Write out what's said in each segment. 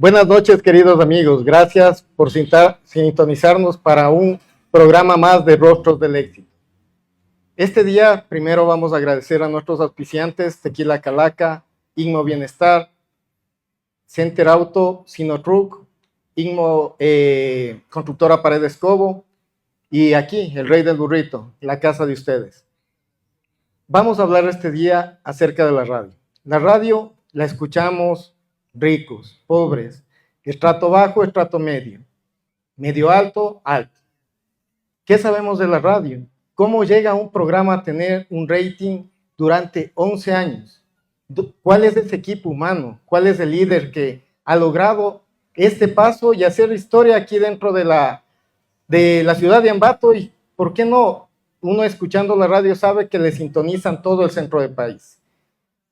Buenas noches, queridos amigos. Gracias por sintonizarnos para un programa más de Rostros del Éxito. Este día, primero vamos a agradecer a nuestros auspiciantes, Tequila Calaca, Inmo Bienestar, Center Auto, Sinotruc, Inmo Constructora Paredes Cobo y aquí, el Rey del Burrito, la casa de ustedes. Vamos a hablar este día acerca de la radio. La radio la escuchamos ricos, pobres, estrato bajo, estrato medio, medio alto, alto. ¿Qué sabemos de la radio? ¿Cómo llega un programa a tener un rating durante 11 años? ¿Cuál es ese equipo humano? ¿Cuál es el líder que ha logrado este paso y hacer historia aquí dentro de la ciudad de Ambato? Y ¿por qué no? Uno escuchando la radio sabe que le sintonizan todo el centro del país.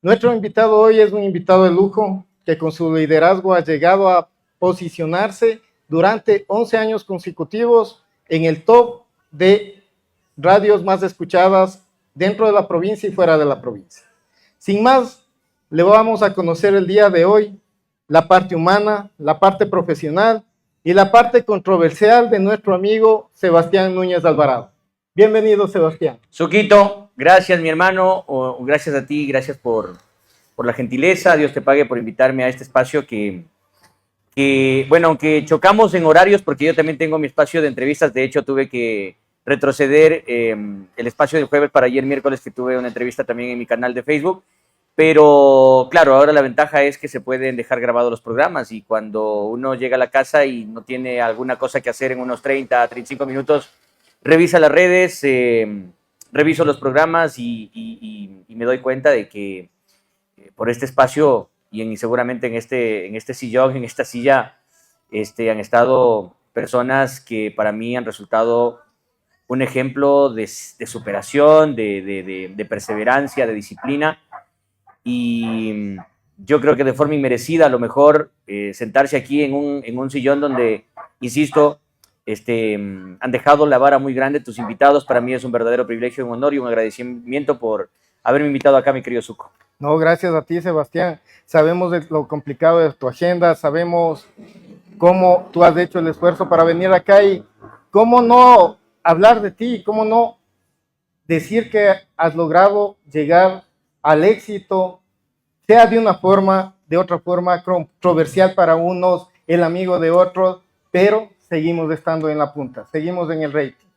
Nuestro invitado hoy es un invitado de lujo que con su liderazgo ha llegado a posicionarse durante 11 años consecutivos en el top de radios más escuchadas dentro de la provincia y fuera de la provincia. Sin más, le vamos a conocer el día de hoy la parte humana, la parte profesional y la parte controversial de nuestro amigo Sebastián Núñez Alvarado. Bienvenido, Sebastián. Suquito, gracias mi hermano, gracias a ti, gracias por la gentileza, Dios te pague por invitarme a este espacio que, bueno, aunque chocamos en horarios, porque yo también tengo mi espacio de entrevistas, de hecho tuve que retroceder el espacio del jueves para ayer miércoles que tuve una entrevista también en mi canal de Facebook, pero claro, ahora la ventaja es que se pueden dejar grabados los programas y cuando uno llega a la casa y no tiene alguna cosa que hacer en unos 30, 35 minutos, revisa las redes, reviso los programas y me doy cuenta de que por este espacio y seguramente en este sillón, en esta silla, han estado personas que para mí han resultado un ejemplo de superación, de perseverancia, de disciplina. Y yo creo que de forma inmerecida, a lo mejor sentarse aquí en un sillón donde, insisto, han dejado la vara muy grande tus invitados. Para mí es un verdadero privilegio, un honor y un agradecimiento por haberme invitado acá, mi querido Suco. No, gracias a ti, Sebastián. Sabemos de lo complicado de tu agenda, sabemos cómo tú has hecho el esfuerzo para venir acá y cómo no hablar de ti, cómo no decir que has logrado llegar al éxito, sea de una forma, de otra forma, controversial para unos, el amigo de otros, pero seguimos estando en la punta, seguimos en el rating.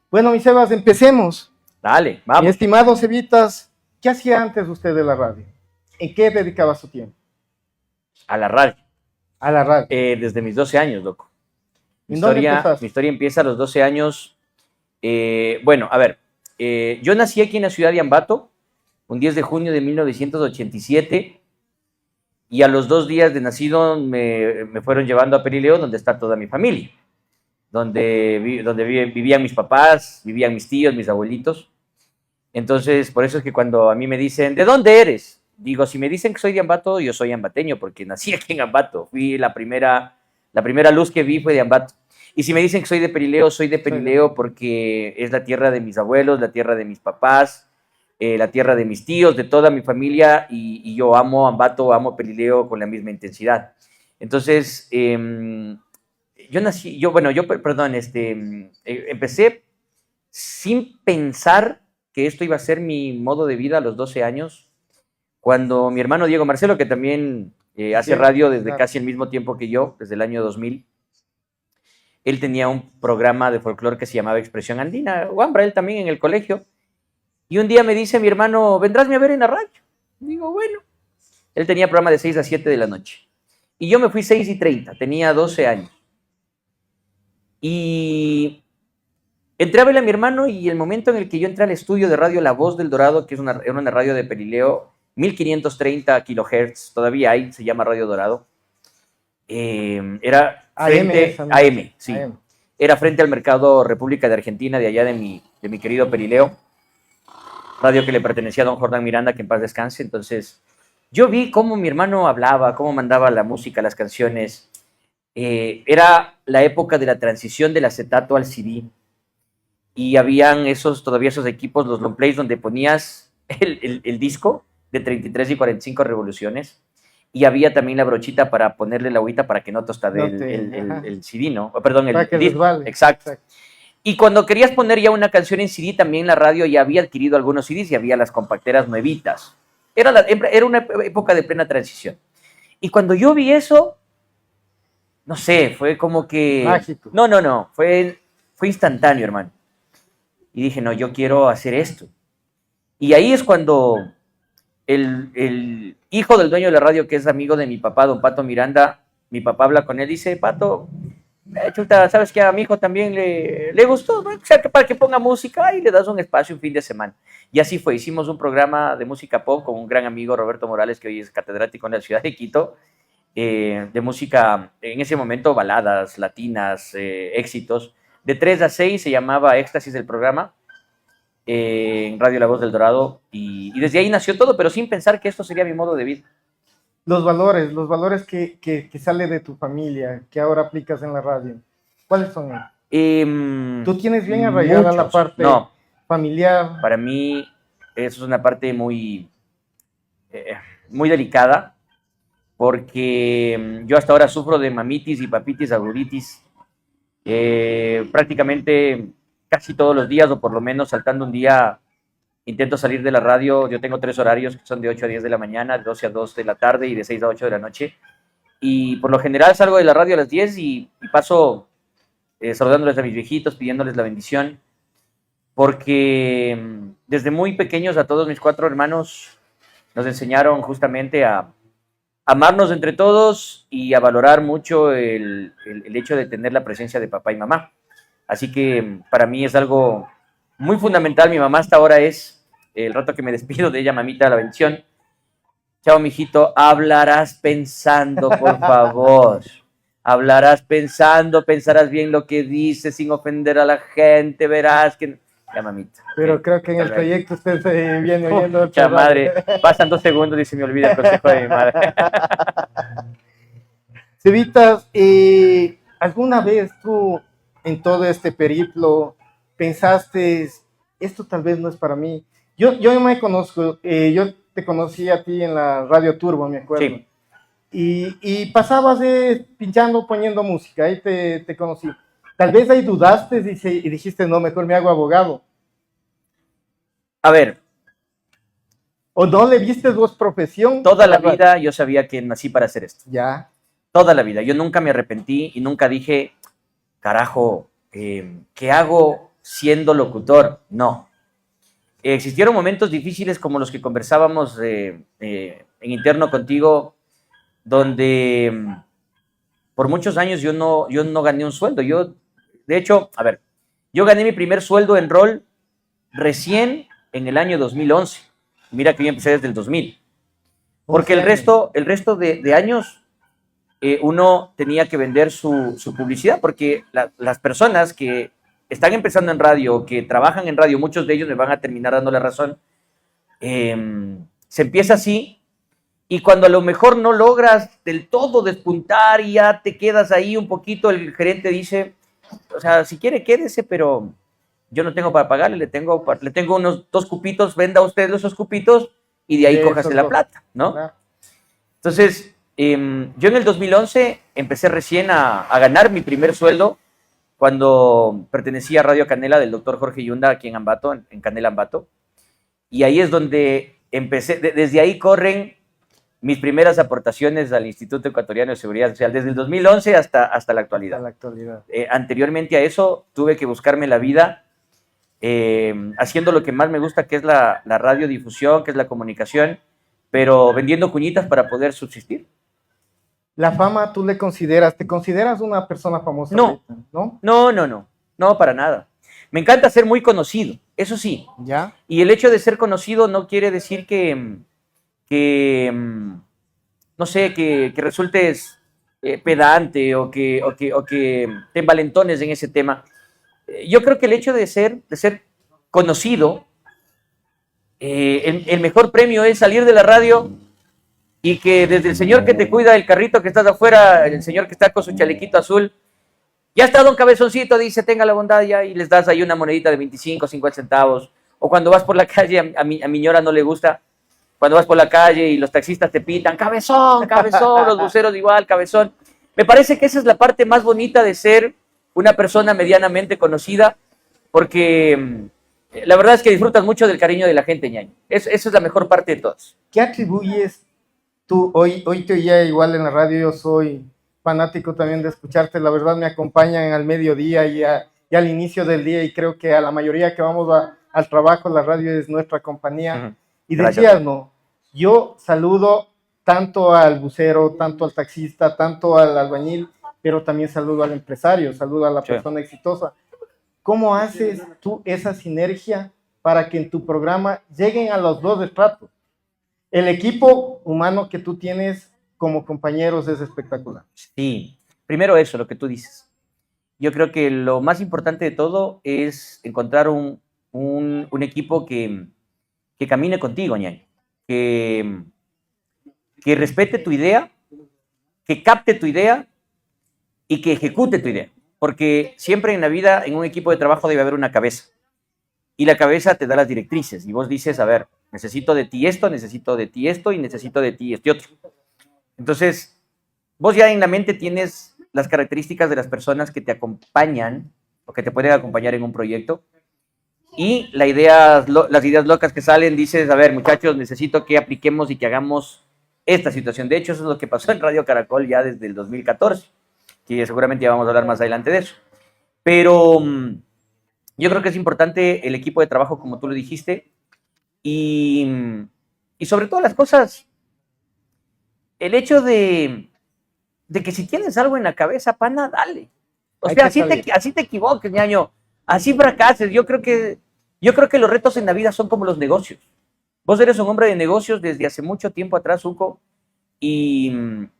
Bueno, mi Sebas, empecemos. Dale, vamos. Mi estimado Cevitas, ¿qué hacía antes usted de la radio? ¿En qué dedicaba su tiempo? A la radio. A la radio. Desde mis 12 años, loco. Mi ¿En dónde empezaste? Mi historia empieza a los 12 años. Bueno, a ver, yo nací aquí en la ciudad de Ambato, un 10 de junio de 1987, y a los 2 días de nacido me fueron llevando a Perileo, donde está toda mi familia, donde vivían mis papás, vivían mis tíos, mis abuelitos. Entonces, por eso es que cuando a mí me dicen, ¿de dónde eres? Digo, si me dicen que soy de Ambato, yo soy ambateño, porque nací aquí en Ambato. Fui la primera luz que vi fue de Ambato. Y si me dicen que soy de Perileo porque es la tierra de mis abuelos, la tierra de mis papás, la tierra de mis tíos, de toda mi familia, y yo amo Ambato, amo Perileo con la misma intensidad. Entonces, empecé sin pensar que esto iba a ser mi modo de vida a los 12 años, cuando mi hermano Diego Marcelo, que también hace radio desde casi el mismo tiempo que yo, desde el año 2000, él tenía un programa de folclore que se llamaba Expresión Andina, Wambra, él también en el colegio, y un día me dice mi hermano, ¿vendrásme a ver en la radio? Digo, bueno. Él tenía programa de 6 a 7 de la noche, y yo me fui 6:30, tenía 12 años, y entré a verle a mi hermano y el momento en el que yo entré al estudio de radio La Voz del Dorado, que es una radio de Perileo, 1530 kilohertz, todavía hay, se llama Radio Dorado, era frente AM, sí. AM. Era frente al mercado República de Argentina, de allá de mi querido Perileo, radio que le pertenecía a don Jordán Miranda, que en paz descanse. Entonces, yo vi cómo mi hermano hablaba, cómo mandaba la música, las canciones. Era la época de la transición del acetato al CD. Y habían todavía esos equipos, los long plays, donde ponías el disco de 33 y 45 revoluciones. y había también la brochita para ponerle la agüita para que no tostade el CD, ¿no? Perdón, para que disco. resbale. Exacto. Y cuando querías poner ya una canción en CD, también la radio ya había adquirido algunos CDs y había las compacteras nuevitas. Era una época de plena transición. Y cuando yo vi eso, no sé, fue como que... Mágico. No, fue instantáneo, hermano. Y dije, no, yo quiero hacer esto. Y ahí es cuando el hijo del dueño de la radio, que es amigo de mi papá, don Pato Miranda, mi papá habla con él, dice, Pato, chuta, ¿sabes qué? A mi hijo también le gustó, ¿no? O sea, que para que ponga música y le das un espacio un fin de semana. Y así fue, hicimos un programa de música pop con un gran amigo, Roberto Morales, que hoy es catedrático en la ciudad de Quito, de música, en ese momento, baladas, latinas, éxitos. De 3 a 6 se llamaba Éxtasis el programa, en Radio La Voz del Dorado, y desde ahí nació todo, pero sin pensar que esto sería mi modo de vida. Los valores que sale de tu familia, que ahora aplicas en la radio, ¿cuáles son? ¿Tú tienes bien arraigada la parte familiar? Para mí eso es una parte muy delicada, porque yo hasta ahora sufro de mamitis y papitis aguditis, prácticamente casi todos los días, o por lo menos saltando un día, intento salir de la radio. Yo tengo 3 horarios que son de 8 a 10 de la mañana, de 12 a 2 de la tarde y de 6 a 8 de la noche. Y por lo general salgo de la radio a las 10 y paso saludándoles a mis viejitos, pidiéndoles la bendición, porque desde muy pequeños a todos mis 4 hermanos nos enseñaron justamente a amarnos entre todos y a valorar mucho el hecho de tener la presencia de papá y mamá. Así que para mí es algo muy fundamental. Mi mamá hasta ahora es, el rato que me despido de ella, mamita, la bendición. Chao, mijito, hablarás pensando, por favor. Hablarás pensando, pensarás bien lo que dices sin ofender a la gente, verás que... Ya, mamita. Pero creo que en el trayecto usted se viene oyendo... Mucha madre, pasan 2 segundos y se me olvida el consejo de mi madre. Cevitas, ¿alguna vez tú en todo este periplo pensaste, esto tal vez no es para mí? Yo me conozco, yo te conocí a ti en la Radio Turbo, me acuerdo. Sí. Y pasabas pinchando, poniendo música, ahí te conocí. Tal vez ahí dudaste y dijiste, no, mejor me hago abogado. A ver. ¿O no le viste vos profesión? Toda la vida yo sabía que nací para hacer esto. Ya. Toda la vida. Yo nunca me arrepentí y nunca dije, carajo, ¿qué hago siendo locutor? No. Existieron momentos difíciles como los que conversábamos en interno contigo, donde por muchos años yo no gané un sueldo. De hecho, a ver, yo gané mi primer sueldo en rol recién en el año 2011. Mira que yo empecé desde el 2000. Porque el resto de años uno tenía que vender su publicidad, porque las personas que están empezando en radio, que trabajan en radio, muchos de ellos me van a terminar dando la razón. Se empieza así, y cuando a lo mejor no logras del todo despuntar y ya te quedas ahí un poquito, el gerente dice, o sea, si quiere quédese, pero yo no tengo para pagarle, le tengo unos 2 cupitos, venda usted esos cupitos y de ahí cójase la plata, ¿no? Claro. Entonces, yo en el 2011 empecé recién a ganar mi primer sueldo, cuando pertenecía a Radio Canela del doctor Jorge Yunda, aquí en Ambato, en Canela Ambato. Y ahí es donde empecé, desde ahí corren mis primeras aportaciones al Instituto Ecuatoriano de Seguridad Social, desde el 2011 hasta la actualidad. Anteriormente a eso, tuve que buscarme la vida haciendo lo que más me gusta, que es la radiodifusión, que es la comunicación, pero vendiendo cuñitas para poder subsistir. ¿La fama tú te consideras una persona famosa? No, no, para nada. Me encanta ser muy conocido, eso sí. ¿Ya? Y el hecho de ser conocido no quiere decir que no sé, que resultes pedante o que te envalentones en ese tema. Yo creo que el hecho de ser conocido, el mejor premio es salir de la radio y que desde el señor que te cuida el carrito que estás afuera, el señor que está con su chalequito azul, ya está don Cabezoncito, dice, tenga la bondad ya, y les das ahí una monedita de 25, 50 centavos. O cuando vas por la calle, a mi ñora no le gusta, cuando vas por la calle y los taxistas te pitan, cabezón, cabezón, los buceros igual, cabezón. Me parece que esa es la parte más bonita de ser una persona medianamente conocida, porque la verdad es que disfrutas mucho del cariño de la gente, ñaño. Esa es la mejor parte de todas. ¿Qué atribuyes tú? Hoy te oía igual en la radio, yo soy fanático también de escucharte, la verdad me acompañan al mediodía y al inicio del día, y creo que a la mayoría que vamos al trabajo, la radio es nuestra compañía. Y decías, no, yo saludo tanto al bucero, tanto al taxista, tanto al albañil, pero también saludo al empresario, saludo a la persona exitosa. ¿Cómo haces tú esa sinergia para que en tu programa lleguen a los dos estratos? El equipo humano que tú tienes como compañeros es espectacular. Sí, primero eso, lo que tú dices. Yo creo que lo más importante de todo es encontrar un equipo que camine contigo, ñaño, que respete tu idea, que capte tu idea y que ejecute tu idea. Porque siempre en la vida, en un equipo de trabajo debe haber una cabeza. Y la cabeza te da las directrices. Y vos dices, a ver, necesito de ti esto, necesito de ti esto y necesito de ti este otro. Entonces, vos ya en la mente tienes las características de las personas que te acompañan o que te pueden acompañar en un proyecto. Y las ideas locas que salen, dices, a ver, muchachos, necesito que apliquemos y que hagamos esta situación. De hecho, eso es lo que pasó en Radio Caracol ya desde el 2014, que seguramente ya vamos a hablar más adelante de eso. Pero yo creo que es importante el equipo de trabajo, como tú lo dijiste, y sobre todas las cosas, el hecho de que si tienes algo en la cabeza, pana, dale. O sea, así te equivoques, ñaño, así fracases. Yo creo que los retos en la vida son como los negocios. Vos eres un hombre de negocios desde hace mucho tiempo atrás, Uco, y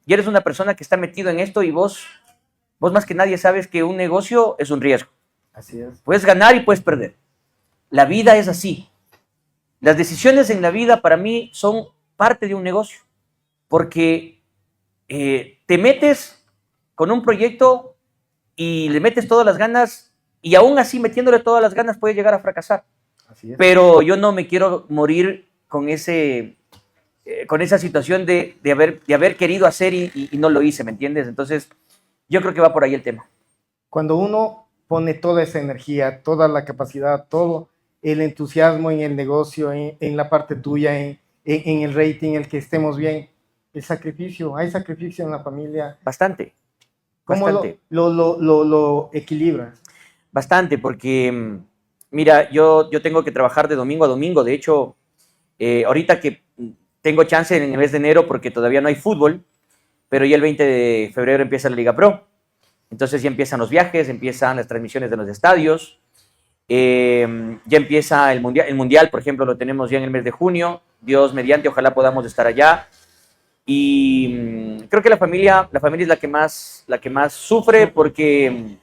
eres una persona que está metido en esto, y vos más que nadie sabes que un negocio es un riesgo. Así es. Puedes ganar y puedes perder. La vida es así. Las decisiones en la vida para mí son parte de un negocio, porque te metes con un proyecto y le metes todas las ganas, y aún así metiéndole todas las ganas puedes llegar a fracasar. Así es. Pero yo no me quiero morir con esa situación de haber querido hacer y no lo hice, ¿me entiendes? Entonces, yo creo que va por ahí el tema. Cuando uno pone toda esa energía, toda la capacidad, todo el entusiasmo en el negocio, en la parte tuya, en el rating, el que estemos bien, el sacrificio, hay sacrificio en la familia. Bastante. ¿Cómo lo equilibras? Bastante, porque, mira, yo tengo que trabajar de domingo a domingo. De hecho, ahorita que tengo chance en el mes de enero, porque todavía no hay fútbol, pero ya el 20 de febrero empieza la Liga Pro. Entonces ya empiezan los viajes, empiezan las transmisiones de los estadios, ya empieza el mundial, por ejemplo, lo tenemos ya en el mes de junio. Dios mediante, ojalá podamos estar allá. Y creo que la familia es la que más sufre, porque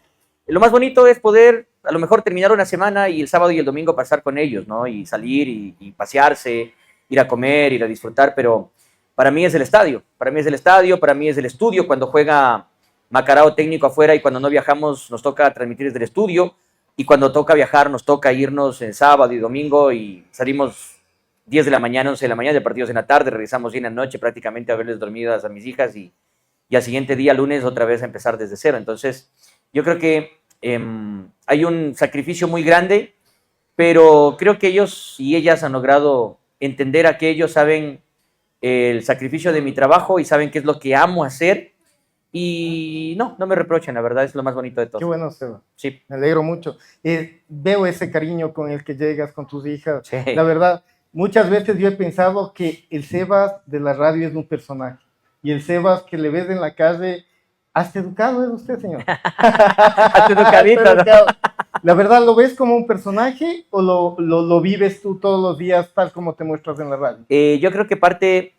lo más bonito es poder a lo mejor terminar una semana y el sábado y el domingo pasar con ellos, ¿no? Y salir y pasearse, ir a comer, ir a disfrutar, pero para mí es el estadio, para mí es el estudio. Cuando juega Macarao técnico afuera y cuando no viajamos nos toca transmitir desde el estudio, y cuando toca viajar nos toca irnos el sábado y domingo y salimos 10 de la mañana, 11 de la mañana, de partidos en la tarde, regresamos bien en la noche prácticamente a verles dormidas a mis hijas, y al siguiente día, lunes, otra vez a empezar desde cero. Entonces, yo creo que hay un sacrificio muy grande, pero creo que ellos y ellas han logrado entender aquello, saben el sacrificio de mi trabajo y saben qué es lo que amo hacer, y no me reprochan, la verdad es lo más bonito de todo. Qué bueno, Seba. Sí. Me alegro mucho. Veo ese cariño con el que llegas con tus hijas. Sí. La verdad, muchas veces yo he pensado que el Sebas de la radio es un personaje, y el Sebas que le ves en la calle, hasta educado es usted, señor. Hasta educadito, ¿no? La verdad, ¿lo ves como un personaje o lo vives tú todos los días tal como te muestras en la radio? Yo creo que parte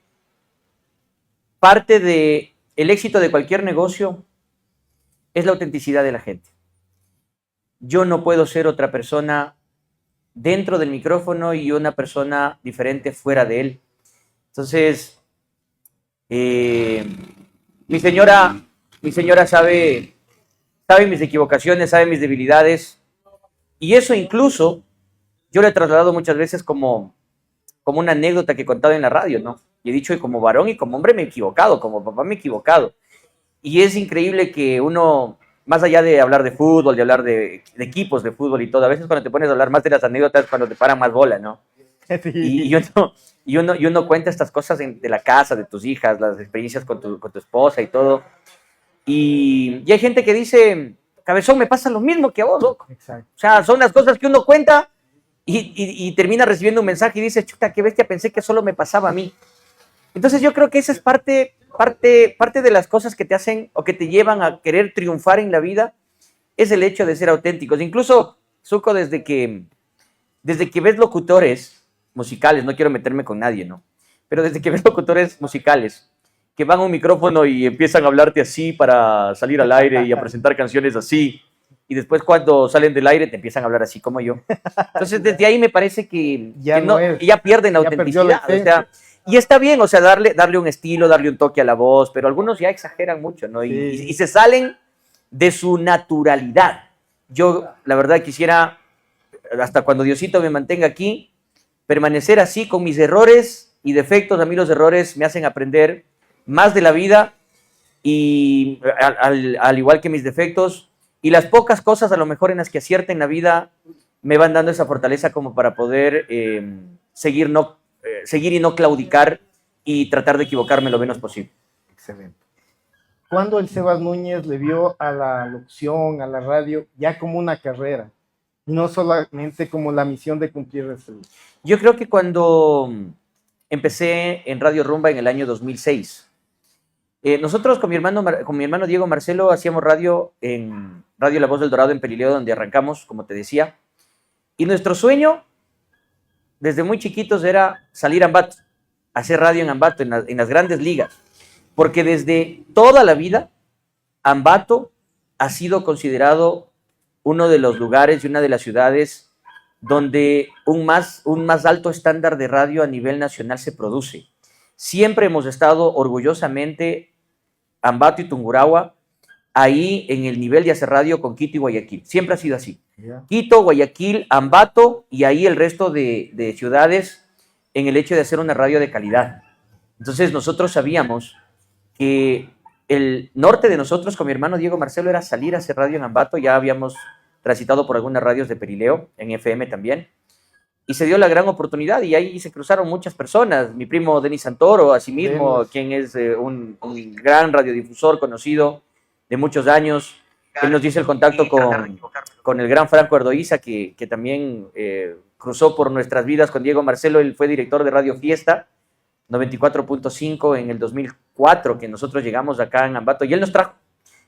de el éxito de cualquier negocio es la autenticidad de la gente. Yo no puedo ser otra persona dentro del micrófono y una persona diferente fuera de él. Entonces, mi señora sabe mis equivocaciones, sabe mis debilidades, y eso incluso yo le he trasladado muchas veces como como una anécdota que he contado en la radio, ¿no? Y he dicho que como varón y como hombre me he equivocado, como papá me he equivocado. Y es increíble que uno, más allá de hablar de fútbol, de hablar de equipos de fútbol y todo, a veces cuando te pones a hablar más de las anécdotas, cuando te paran más bola, ¿no? Sí. Y uno cuenta estas cosas de la casa, de tus hijas, las experiencias con tu esposa y todo. Y hay gente que dice, cabezón, me pasa lo mismo que a vos, loco. Exacto. O sea, son las cosas que uno cuenta y termina recibiendo un mensaje y dice, chuta, qué bestia, pensé que solo me pasaba a mí. Entonces yo creo que esa es parte de las cosas que te hacen o que te llevan a querer triunfar en la vida, es el hecho de ser auténticos. Incluso, Zuko, desde que ves locutores musicales, no quiero meterme con nadie, ¿no? Pero desde que ves locutores musicales que van a un micrófono y empiezan a hablarte así para salir al aire y a presentar canciones así, y después cuando salen del aire te empiezan a hablar así como yo. Entonces desde ahí me parece que ya pierden la autenticidad, o sea, y está bien, o sea, darle un estilo, darle un toque a la voz, pero algunos ya exageran mucho, ¿no? Y se salen de su naturalidad. Yo, la verdad, quisiera, hasta cuando Diosito me mantenga aquí, permanecer así con mis errores y defectos. A mí los errores me hacen aprender más de la vida y al igual que mis defectos, y las pocas cosas a lo mejor en las que acierta en la vida me van dando esa fortaleza como para poder seguir y no claudicar y tratar de equivocarme lo menos posible. Excelente. ¿Cuándo el Sebas Núñez le vio a la locución, a la radio, ya como una carrera y no solamente como la misión de cumplir el sueño? Yo creo que cuando empecé en Radio Rumba en el año 2006, nosotros con mi hermano Diego Marcelo hacíamos radio en Radio La Voz del Dorado en Pelileo, donde arrancamos, como te decía, y nuestro sueño desde muy chiquitos era salir a Ambato, hacer radio en Ambato, en las grandes ligas, porque desde toda la vida Ambato ha sido considerado uno de los lugares y una de las ciudades donde un más alto estándar de radio a nivel nacional se produce. Siempre hemos estado orgullosamente Ambato y Tungurahua ahí en el nivel de hacer radio con Quito y Guayaquil. Siempre ha sido así. Yeah. Quito, Guayaquil, Ambato y ahí el resto de ciudades en el hecho de hacer una radio de calidad. Entonces nosotros sabíamos que el norte de nosotros con mi hermano Diego Marcelo era salir a hacer radio en Ambato. Ya habíamos transitado por algunas radios de Perileo, en FM también, y se dio la gran oportunidad y ahí se cruzaron muchas personas. Mi primo Denis Santoro, asimismo, quien es un gran radiodifusor conocido de muchos años. Él nos hizo el contacto con el gran Franco Ardoiza, que también cruzó por nuestras vidas con Diego Marcelo. Él fue director de Radio Fiesta 94.5 en el 2004, que nosotros llegamos acá en Ambato, y él nos trajo.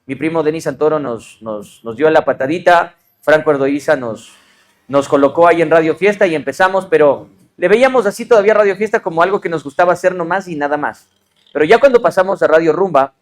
Mi primo Denis Santoro nos dio la patadita, Franco Ardoiza nos colocó ahí en Radio Fiesta y empezamos, pero le veíamos así todavía Radio Fiesta como algo que nos gustaba hacer nomás y nada más. Pero ya cuando pasamos a Radio Rumba,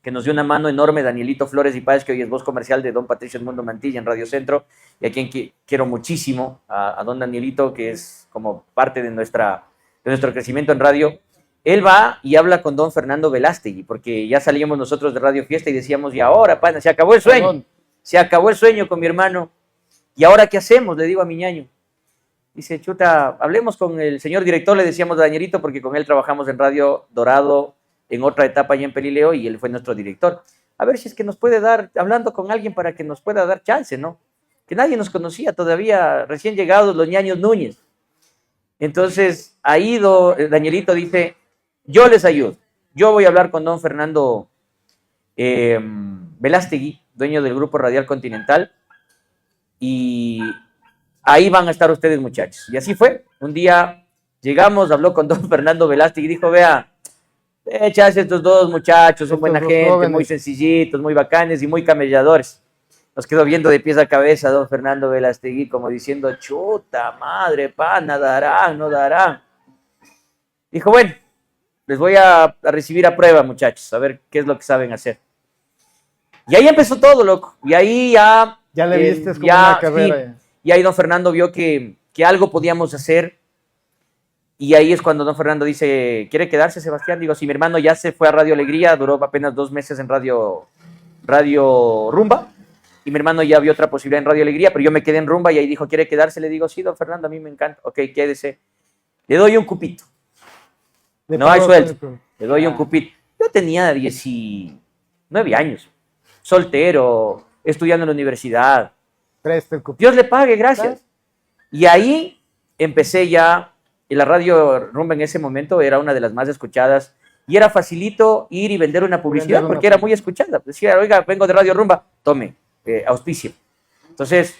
que nos dio una mano enorme Danielito Flores y Páez, que hoy es voz comercial de don Patricio Mundo Mantilla en Radio Centro, y a quien quiero muchísimo, a don Danielito, que es como parte de nuestro crecimiento en radio. Él va y habla con don Fernando Velástegui, porque ya salíamos nosotros de Radio Fiesta y decíamos, y ahora, pana, se acabó el sueño. Se acabó el sueño con mi hermano. ¿Y ahora qué hacemos? Le digo a mi ñaño. Dice, chuta, hablemos con el señor director, le decíamos a Danielito, porque con él trabajamos en Radio Dorado en otra etapa allá en Pelileo y él fue nuestro director. A ver si es que nos puede dar, hablando con alguien para que nos pueda dar chance, ¿no? Que nadie nos conocía todavía, recién llegados los ñaños Núñez. Entonces, ahí Danielito dice, yo les ayudo. Yo voy a hablar con don Fernando Velástegui, dueño del Grupo Radial Continental, y ahí van a estar ustedes, muchachos. Y así fue. Un día llegamos, habló con don Fernando Velástegui y dijo, vea, échase estos dos muchachos, son buena gente, jóvenes, muy sencillitos, muy bacanes y muy camelladores. Nos quedó viendo de pies a cabeza don Fernando Velástegui como diciendo, chuta madre, pana, darán, no darán. Dijo, bueno, les voy a recibir a prueba, muchachos, a ver qué es lo que saben hacer. Y ahí empezó todo, loco. Y ahí ya le viste como una carrera. Sí, y ahí don Fernando vio que algo podíamos hacer. Y ahí es cuando don Fernando dice, ¿quiere quedarse, Sebastián? Digo, sí, mi hermano ya se fue a Radio Alegría, duró apenas 2 meses en Radio Rumba. Y mi hermano ya vio otra posibilidad en Radio Alegría, pero yo me quedé en Rumba y ahí dijo, ¿quiere quedarse? Le digo, sí, don Fernando, a mí me encanta. Ok, quédese. le doy un cupito. Le No hay pago sueldo, con el- le doy un cupito. Yo tenía 19 años, soltero, estudiando en la universidad. Presta el cupón. Dios le pague, gracias. Y ahí empecé ya, y la radio Rumba en ese momento era una de las más escuchadas, y era facilito ir y vender una publicidad, porque era muy escuchada. Decía, oiga, vengo de Radio Rumba, tome, auspicio. Entonces,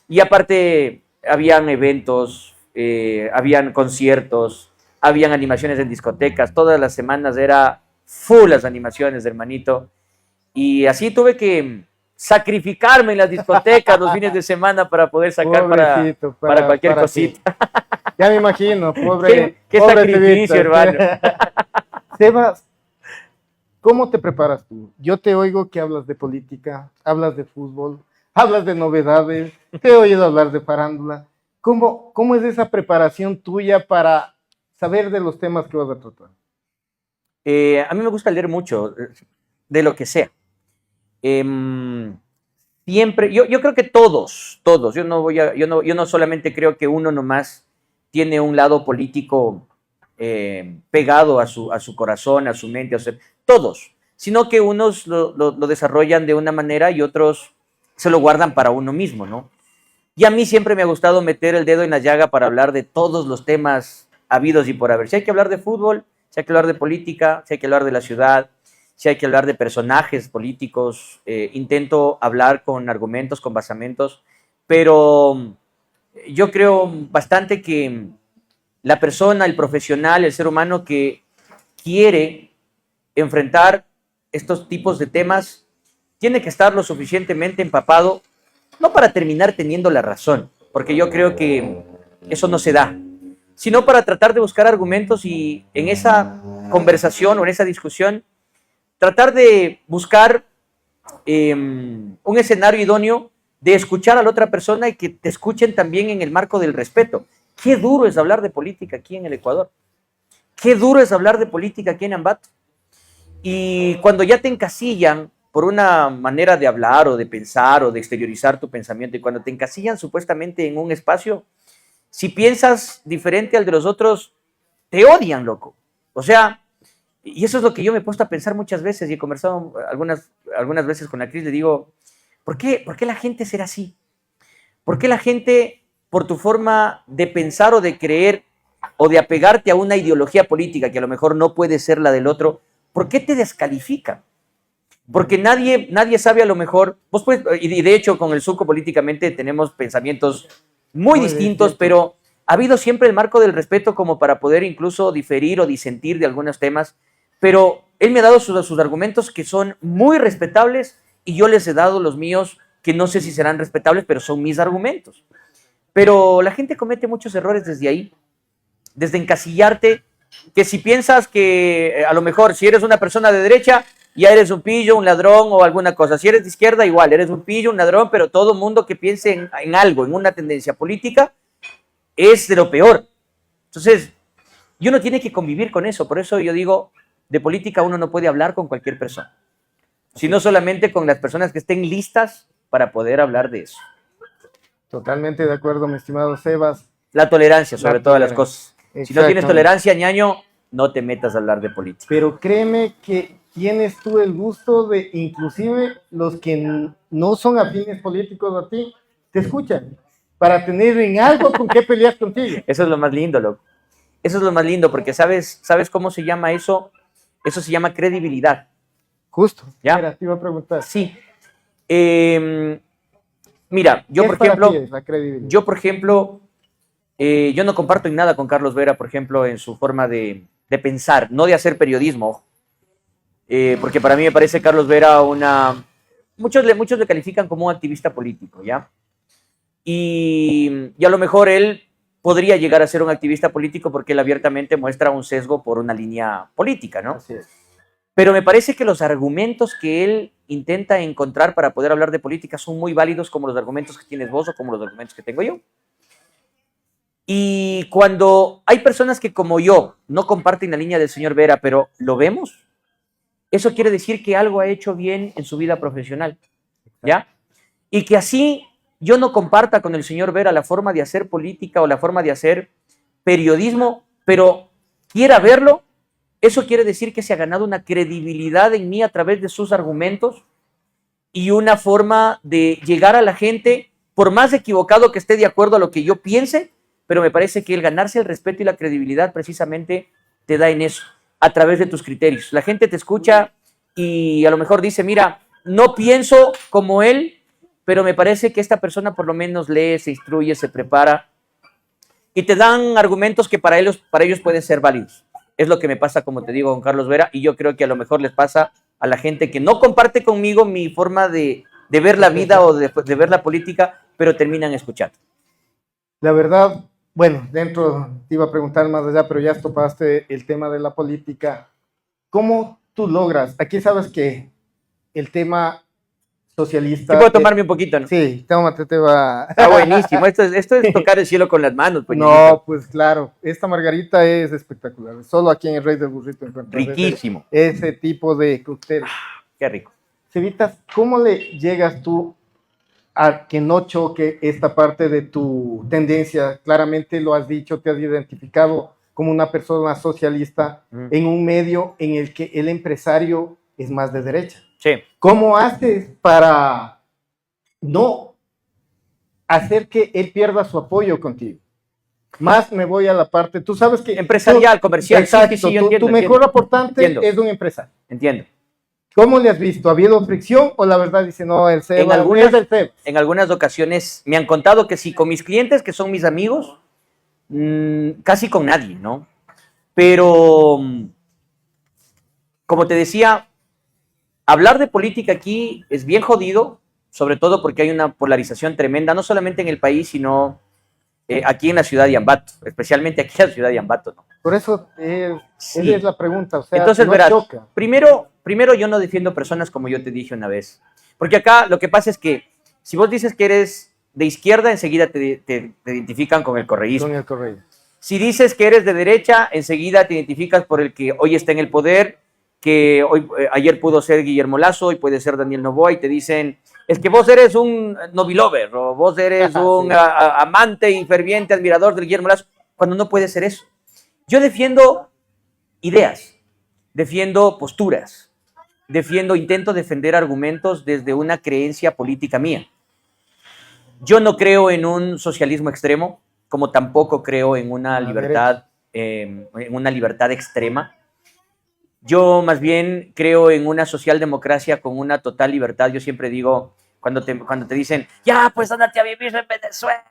y aparte, habían eventos, habían conciertos, habían animaciones en discotecas, todas las semanas era full las animaciones, hermanito. Y así tuve que sacrificarme en las discotecas los fines de semana para poder sacar Pobrecito, para cualquier para ti. cosita. Ya me imagino, pobre. Qué pobre sacrificio, pibita. hermano. Sebas, ¿cómo te preparas tú? Yo te oigo que hablas de política, hablas de fútbol, hablas de novedades, te he oído hablar de farándula. ¿Cómo es esa preparación tuya para saber de los temas que vas a tratar? A mí me gusta leer mucho, de lo que sea. Siempre, yo creo que todos, yo no solamente creo que uno nomás tiene un lado político pegado a su corazón, a su mente, todos, sino que unos lo desarrollan de una manera y otros se lo guardan para uno mismo, ¿no? Y a mí siempre me ha gustado meter el dedo en la llaga para hablar de todos los temas habidos y por haber. Si hay que hablar de fútbol, si hay que hablar de política, si hay que hablar de la ciudad, si hay que hablar de personajes políticos, intento hablar con argumentos, con basamentos, pero yo creo bastante que la persona, el profesional, el ser humano que quiere enfrentar estos tipos de temas, tiene que estar lo suficientemente empapado, no para terminar teniendo la razón, porque yo creo que eso no se da, sino para tratar de buscar argumentos y en esa conversación o en esa discusión, tratar de buscar un escenario idóneo de escuchar a la otra persona y que te escuchen también en el marco del respeto. Qué duro es hablar de política aquí en el Ecuador. Qué duro es hablar de política aquí en Ambato. Y cuando ya te encasillan por una manera de hablar o de pensar o de exteriorizar tu pensamiento, y cuando te encasillan supuestamente en un espacio, si piensas diferente al de los otros, te odian, loco. O sea, y eso es lo que yo me he puesto a pensar muchas veces y he conversado algunas veces con la Cris, le digo, ¿por qué la gente será así? ¿Por qué la gente, por tu forma de pensar o de creer o de apegarte a una ideología política que a lo mejor no puede ser la del otro, ¿por qué te descalifica? Porque nadie sabe a lo mejor, vos puedes, y de hecho con el Zuco políticamente tenemos pensamientos muy distintos, pero ha habido siempre el marco del respeto como para poder incluso diferir o disentir de algunos temas, pero él me ha dado sus argumentos que son muy respetables y yo les he dado los míos que no sé si serán respetables, pero son mis argumentos. Pero la gente comete muchos errores desde ahí, desde encasillarte, que si piensas que a lo mejor si eres una persona de derecha, ya eres un pillo, un ladrón o alguna cosa. Si eres de izquierda, igual, eres un pillo, un ladrón, pero todo mundo que piense en algo, en una tendencia política, es de lo peor. Entonces, y uno tiene que convivir con eso. Por eso yo digo, de política uno no puede hablar con cualquier persona, sino solamente con las personas que estén listas para poder hablar de eso. Totalmente de acuerdo, mi estimado Sebas. La tolerancia sobre todas las cosas. Si no tienes tolerancia, ñaño, no te metas a hablar de política. Pero créeme que tienes tú el gusto de, inclusive los que no son afines políticos a ti, te escuchan, para tener en algo con qué pelear contigo. Eso es lo más lindo, loco. Eso es lo más lindo, porque ¿sabes cómo se llama eso? Eso se llama credibilidad. Justo. ¿Ya? Mira, te iba a preguntar. Sí. Mira, yo por ejemplo, yo no comparto en nada con Carlos Vera, por ejemplo, en su forma de pensar, no de hacer periodismo, porque para mí me parece Carlos Vera muchos le califican como un activista político, ¿ya? Y a lo mejor él podría llegar a ser un activista político porque él abiertamente muestra un sesgo por una línea política, ¿no? Así es. Pero me parece que los argumentos que él intenta encontrar para poder hablar de política son muy válidos como los argumentos que tienes vos o como los argumentos que tengo yo. Y cuando hay personas que como yo no comparten la línea del señor Vera, pero lo vemos, eso quiere decir que algo ha hecho bien en su vida profesional, ¿ya? Y que así yo no comparta con el señor Vera la forma de hacer política o la forma de hacer periodismo, pero quiera verlo, eso quiere decir que se ha ganado una credibilidad en mí a través de sus argumentos y una forma de llegar a la gente, por más equivocado que esté de acuerdo a lo que yo piense, pero me parece que el ganarse el respeto y la credibilidad precisamente te da en eso, a través de tus criterios. La gente te escucha y a lo mejor dice, mira, no pienso como él, pero me parece que esta persona por lo menos lee, se instruye, se prepara y te dan argumentos que para ellos pueden ser válidos. Es lo que me pasa, como te digo, con Carlos Vera, y yo creo que a lo mejor les pasa a la gente que no comparte conmigo mi forma de ver la vida o de ver la política, pero terminan escuchando. La verdad, bueno, te iba a preguntar más allá, pero ya topaste el tema de la política. ¿Cómo tú logras? Aquí sabes que el tema socialista... ¿Sí puedo tomarme un poquito, no? Sí, tómate, te va... Está buenísimo. Esto es tocar el cielo con las manos. Pues, no, pues claro. Esta margarita es espectacular. Solo aquí en el Rey del Burrito encuentras riquísimo. Ese tipo de cóctel. Qué rico. Cevitas, ¿cómo le llegas tú a que no choque esta parte de tu tendencia? Claramente lo has dicho, te has identificado como una persona socialista en un medio en el que el empresario es más de derecha. Sí. ¿Cómo haces para no hacer que él pierda su apoyo contigo? Más me voy a la parte, tú sabes que... Empresarial, comercial. Exacto, sí, yo entiendo, tu mejor aportante entiendo. es un empresario. Entiendo. ¿Cómo le has visto? ¿Ha habido fricción o la verdad dice, no, el CEO en algunas ocasiones me han contado que sí, con mis clientes, que son mis amigos, casi con nadie, ¿no? Pero, como te decía, hablar de política aquí es bien jodido, sobre todo porque hay una polarización tremenda, no solamente en el país, sino aquí en la ciudad de Ambato, especialmente aquí en la ciudad de Ambato, ¿no? Por eso esa es la pregunta, o sea, entonces, no verás, choca. Primero yo no defiendo personas como yo te dije una vez, porque acá lo que pasa es que si vos dices que eres de izquierda, enseguida te identifican con el correísmo. Con el correo. Si dices que eres de derecha, enseguida te identificas por el que hoy está en el poder, que ayer pudo ser Guillermo Lasso, hoy puede ser Daniel Noboa, y te dicen, es que vos eres un novilover, o vos eres un amante y ferviente admirador de Guillermo Lasso, cuando no puede ser eso. Yo defiendo ideas, defiendo posturas, intento defender argumentos desde una creencia política mía. Yo no creo en un socialismo extremo, como tampoco creo en una libertad extrema. Yo más bien creo en una socialdemocracia con una total libertad. Yo siempre digo, cuando te dicen, ya, pues ándate a vivir en Venezuela,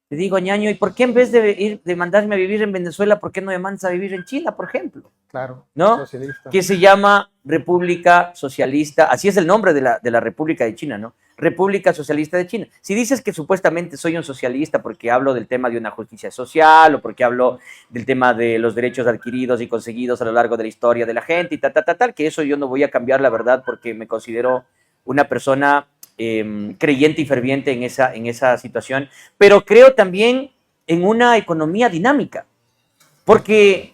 te digo, ñaño, ¿y por qué en vez de mandarme a vivir en Venezuela, por qué no me mandas a vivir en China, por ejemplo? Claro, ¿no? Socialista. Que se llama República Socialista, así es el nombre de la República de China, ¿no? República Socialista de China. Si dices que supuestamente soy un socialista porque hablo del tema de una justicia social o porque hablo del tema de los derechos adquiridos y conseguidos a lo largo de la historia de la gente y tal, que eso yo no voy a cambiar, la verdad, porque me considero una persona creyente y ferviente en esa situación, pero creo también en una economía dinámica, porque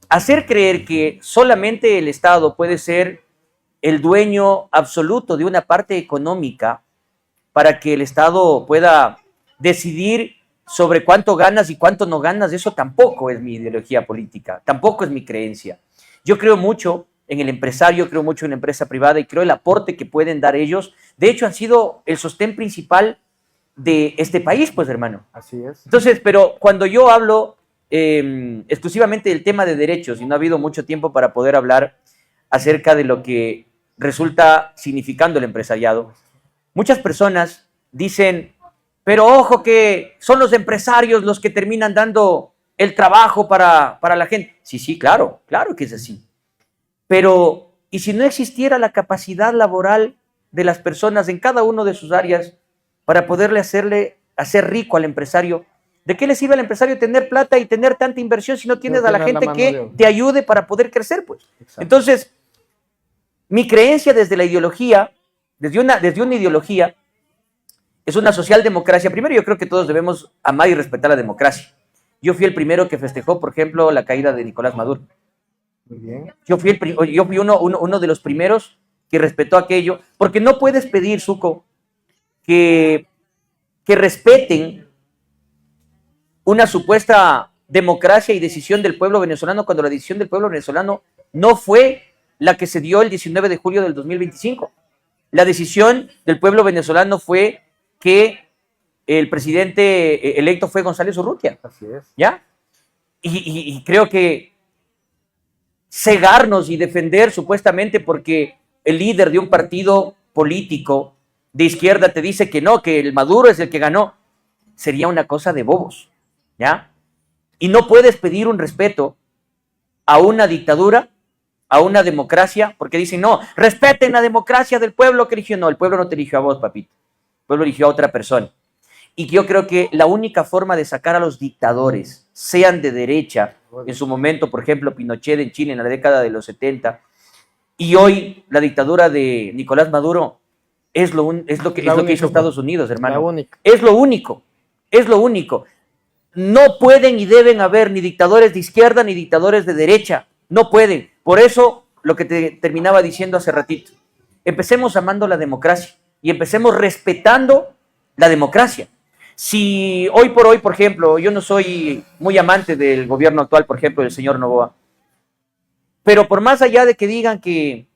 hacer creer que solamente el Estado puede ser el dueño absoluto de una parte económica para que el Estado pueda decidir sobre cuánto ganas y cuánto no ganas, eso tampoco es mi ideología política, tampoco es mi creencia. Yo creo mucho en el empresario, creo mucho en la empresa privada y creo el aporte que pueden dar ellos. De hecho, han sido el sostén principal de este país, pues, hermano. Así es. Entonces, pero cuando yo hablo exclusivamente del tema de derechos, y no ha habido mucho tiempo para poder hablar acerca de lo que resulta significando el empresariado, muchas personas dicen, pero ojo que son los empresarios los que terminan dando el trabajo para la gente. Sí, claro que es así. Pero, ¿y si no existiera la capacidad laboral de las personas en cada una de sus áreas para poderle hacer rico al empresario? ¿De qué le sirve al empresario tener plata y tener tanta inversión si no tienes a la gente que te ayude para poder crecer, pues? Exacto. Entonces, mi creencia desde la ideología, desde una ideología, es una socialdemocracia. Primero, yo creo que todos debemos amar y respetar la democracia. Yo fui el primero que festejó, por ejemplo, la caída de Nicolás Maduro. Muy bien. Yo fui uno de los primeros que respetó aquello, porque no puedes pedir, Zuko, que respeten una supuesta democracia y decisión del pueblo venezolano cuando la decisión del pueblo venezolano no fue la que se dio el 19 de julio del 2025. La decisión del pueblo venezolano fue que el presidente electo fue González Urrutia. Así es. ¿Ya? Y creo que cegarnos y defender supuestamente porque el líder de un partido político de izquierda te dice que no, que el Maduro es el que ganó, sería una cosa de bobos, ¿ya? Y no puedes pedir un respeto a una dictadura, a una democracia, porque dicen, no, respeten la democracia del pueblo que eligió. No, el pueblo no te eligió a vos, papito. El pueblo eligió a otra persona. Y yo creo que la única forma de sacar a los dictadores, sean de derecha, en su momento, por ejemplo, Pinochet en Chile en la década de los 70, y hoy la dictadura de Nicolás Maduro, es lo que hizo Estados Unidos, hermano. Es lo único. No pueden y deben haber ni dictadores de izquierda ni dictadores de derecha. No pueden. Por eso, lo que te terminaba diciendo hace ratito, empecemos amando la democracia y empecemos respetando la democracia. Si hoy por hoy, por ejemplo, yo no soy muy amante del gobierno actual, por ejemplo, del señor Noboa, pero por más allá de que digan que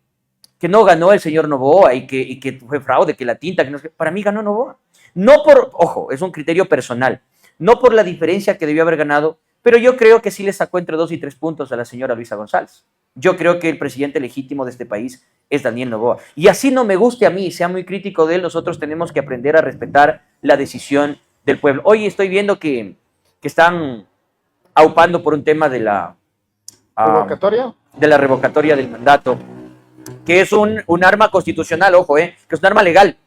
no ganó el señor Noboa y que fue fraude, que la tinta, que no, para mí ganó Noboa. No por, ojo, es un criterio personal, no por la diferencia que debió haber ganado, pero yo creo que sí le sacó entre 2 y 3 puntos a la señora Luisa González. Yo creo que el presidente legítimo de este país es Daniel Noboa. Y así no me guste a mí, sea muy crítico de él, nosotros tenemos que aprender a respetar la decisión del pueblo. Hoy estoy viendo que están aupando por un tema de la ¿Revocatoria? De la revocatoria del mandato, que es un arma constitucional, ojo, que es un arma legal,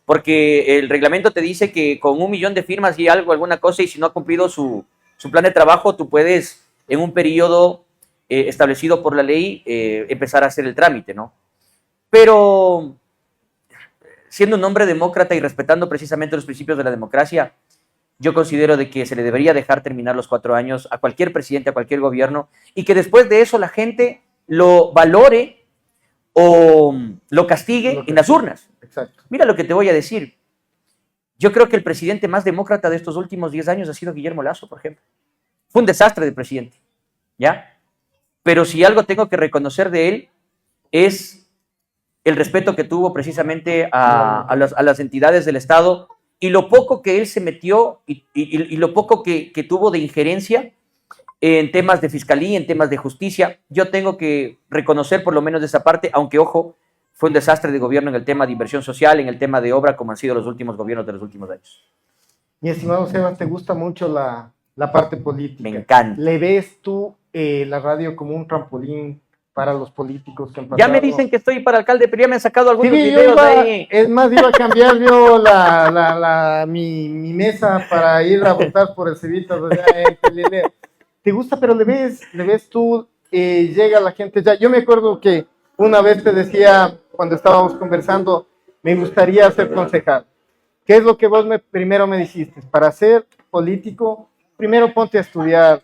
porque el reglamento te dice que con 1 millón de firmas y algo, alguna cosa, y si no ha cumplido su plan de trabajo, tú puedes, en un periodo establecido por la ley, empezar a hacer el trámite, ¿no? Pero, siendo un hombre demócrata y respetando precisamente los principios de la democracia, yo considero de que se le debería dejar terminar los 4 años a cualquier presidente, a cualquier gobierno, y que después de eso la gente lo valore o lo castigue en las urnas. Exacto. Mira lo que te voy a decir. Yo creo que el presidente más demócrata de estos últimos 10 años ha sido Guillermo Lasso, por ejemplo. Fue un desastre de presidente, ¿ya? Pero si algo tengo que reconocer de él es el respeto que tuvo precisamente a las entidades del Estado y lo poco que él se metió y lo poco que tuvo de injerencia en temas de fiscalía, en temas de justicia. Yo tengo que reconocer por lo menos de esa parte, aunque, ojo, fue un desastre de gobierno en el tema de inversión social, en el tema de obra, como han sido los últimos gobiernos de los últimos años. Mi estimado Sebas, ¿te gusta mucho la parte política? Me encanta. ¿Le ves tú la radio como un trampolín para los políticos que han pasado? Ya me dicen que estoy para alcalde, pero ya me han sacado algunos sí, videos ahí. Es más, iba a cambiar yo mi mesa para ir a votar por el Cevita. ¿Te gusta? Pero le ves tú, llega la gente ya. Yo me acuerdo que una vez te decía, cuando estábamos conversando, me gustaría ser concejal. ¿Qué es lo que vos primero me dijiste? Para ser político, primero ponte a estudiar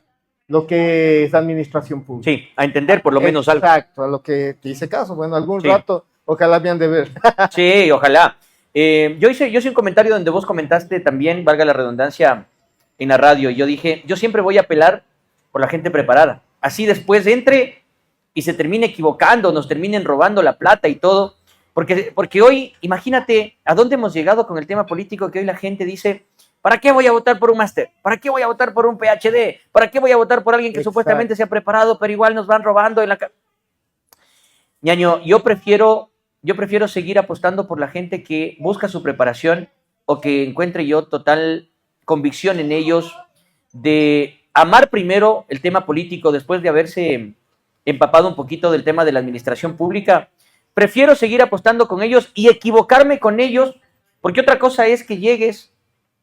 lo que es administración pública. Sí, a entender por lo menos algo. Exacto, a lo que te hice caso. Bueno, algún Sí. rato, ojalá me han de ver. Sí, ojalá. Yo hice un comentario donde vos comentaste también, valga la redundancia, en la radio. Yo dije, yo siempre voy a apelar por la gente preparada. Así después entre y se termine equivocando, nos terminen robando la plata y todo. Porque hoy, imagínate a dónde hemos llegado con el tema político, que hoy la gente dice, ¿para qué voy a votar por un máster? ¿Para qué voy a votar por un PhD? ¿Para qué voy a votar por alguien que Exacto. supuestamente se ha preparado, pero igual nos van robando en la casa? Ñaño, yo prefiero seguir apostando por la gente que busca su preparación o que encuentre yo total convicción en ellos de amar primero el tema político después de haberse empapado un poquito del tema de la administración pública. Prefiero seguir apostando con ellos y equivocarme con ellos, porque otra cosa es que llegues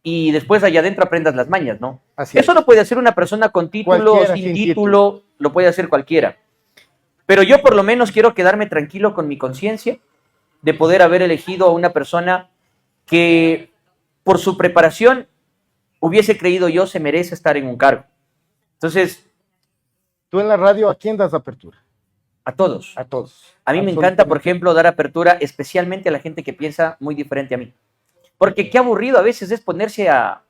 y después allá adentro aprendas las mañas, ¿no? Así Eso es. lo puede hacer una persona con título, Cualquiera, sin sin título, lo puede hacer cualquiera. Pero yo por lo menos quiero quedarme tranquilo con mi conciencia de poder haber elegido a una persona que por su preparación hubiese creído yo se merece estar en un cargo. Entonces, Tú en la radio, ¿a quién das apertura? a todos. A todos. A mí me encanta, por ejemplo, dar apertura especialmente a la gente que piensa muy diferente a mí. Porque qué aburrido a veces es ponerse a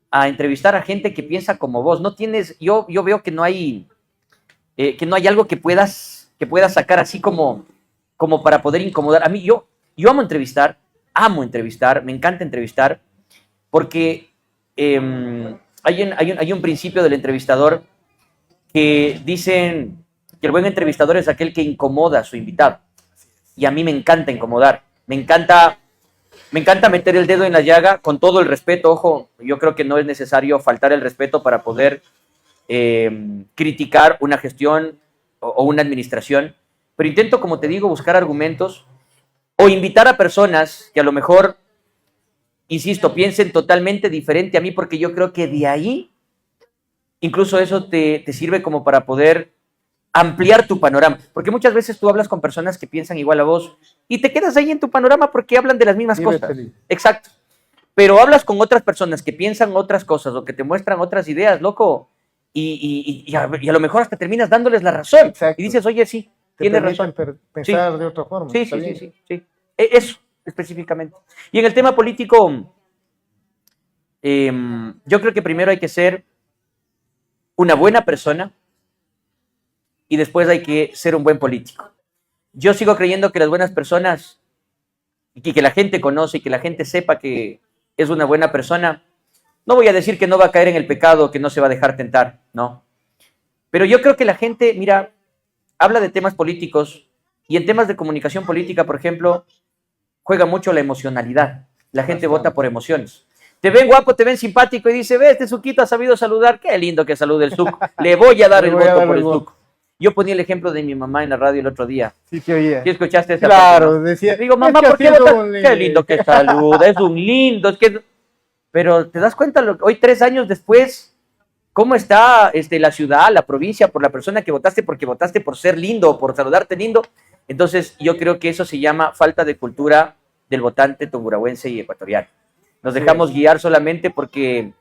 a entrevistar a gente que piensa como vos. No tienes, yo veo que no hay algo que puedas sacar así como para poder incomodar. A mí, yo amo entrevistar, me encanta entrevistar, porque hay un principio del entrevistador que dicen que el buen entrevistador es aquel que incomoda a su invitado. Y a mí me encanta incomodar, me encanta meter el dedo en la llaga con todo el respeto. Ojo, yo creo que no es necesario faltar el respeto para poder criticar una gestión o una administración, pero intento, como te digo, buscar argumentos o invitar a personas que a lo mejor, insisto, piensen totalmente diferente a mí, porque yo creo que de ahí, incluso eso te sirve como para poder ampliar tu panorama, porque muchas veces tú hablas con personas que piensan igual a vos y te quedas ahí en tu panorama porque hablan de las mismas cosas. Feliz. Exacto. Pero hablas con otras personas que piensan otras cosas o que te muestran otras ideas, loco, y a lo mejor hasta terminas dándoles la razón. Exacto. Y dices, oye, sí, tienes razón. Pensar sí. De otra forma. Sí. Eso, específicamente. Y en el tema político, yo creo que primero hay que ser una buena persona y después hay que ser un buen político. Yo sigo creyendo que las buenas personas, y que la gente conoce y que la gente sepa que es una buena persona, no voy a decir que no va a caer en el pecado, que no se va a dejar tentar, no. Pero yo creo que la gente, mira, habla de temas políticos y en temas de comunicación política, por ejemplo, juega mucho la emocionalidad. La gente vota por emociones. Te ven guapo, te ven simpático y dice, ve, este Zuquito ha sabido saludar, qué lindo que salude el Zuco, le voy a dar el voto por el Zuco. Yo ponía el ejemplo de mi mamá en la radio el otro día. Sí, te oía. ¿Sí escuchaste esa Claro, parte, no? decía. Digo, mamá, ¿por qué votas? Qué lindo que saluda, es un lindo, es que... Pero te das cuenta, hoy 3 años después, cómo está la ciudad, la provincia, por la persona que votaste, porque votaste por ser lindo, por saludarte lindo. Entonces, yo creo que eso se llama falta de cultura del votante tungurahuense y ecuatoriano. Nos dejamos guiar solamente porque...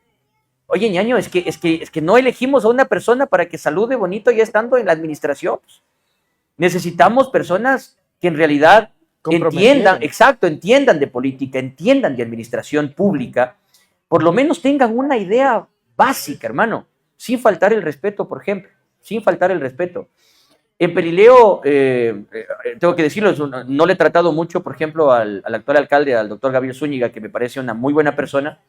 Oye, ñaño, es que no elegimos a una persona para que salude bonito ya estando en la administración. Necesitamos personas que en realidad entiendan de política, entiendan de administración pública, por lo menos tengan una idea básica, hermano, sin faltar el respeto, por ejemplo, sin faltar el respeto. En Pelileo, tengo que decirlo, no le he tratado mucho, por ejemplo, al actual alcalde, al doctor Gabriel Zúñiga, que me parece una muy buena persona,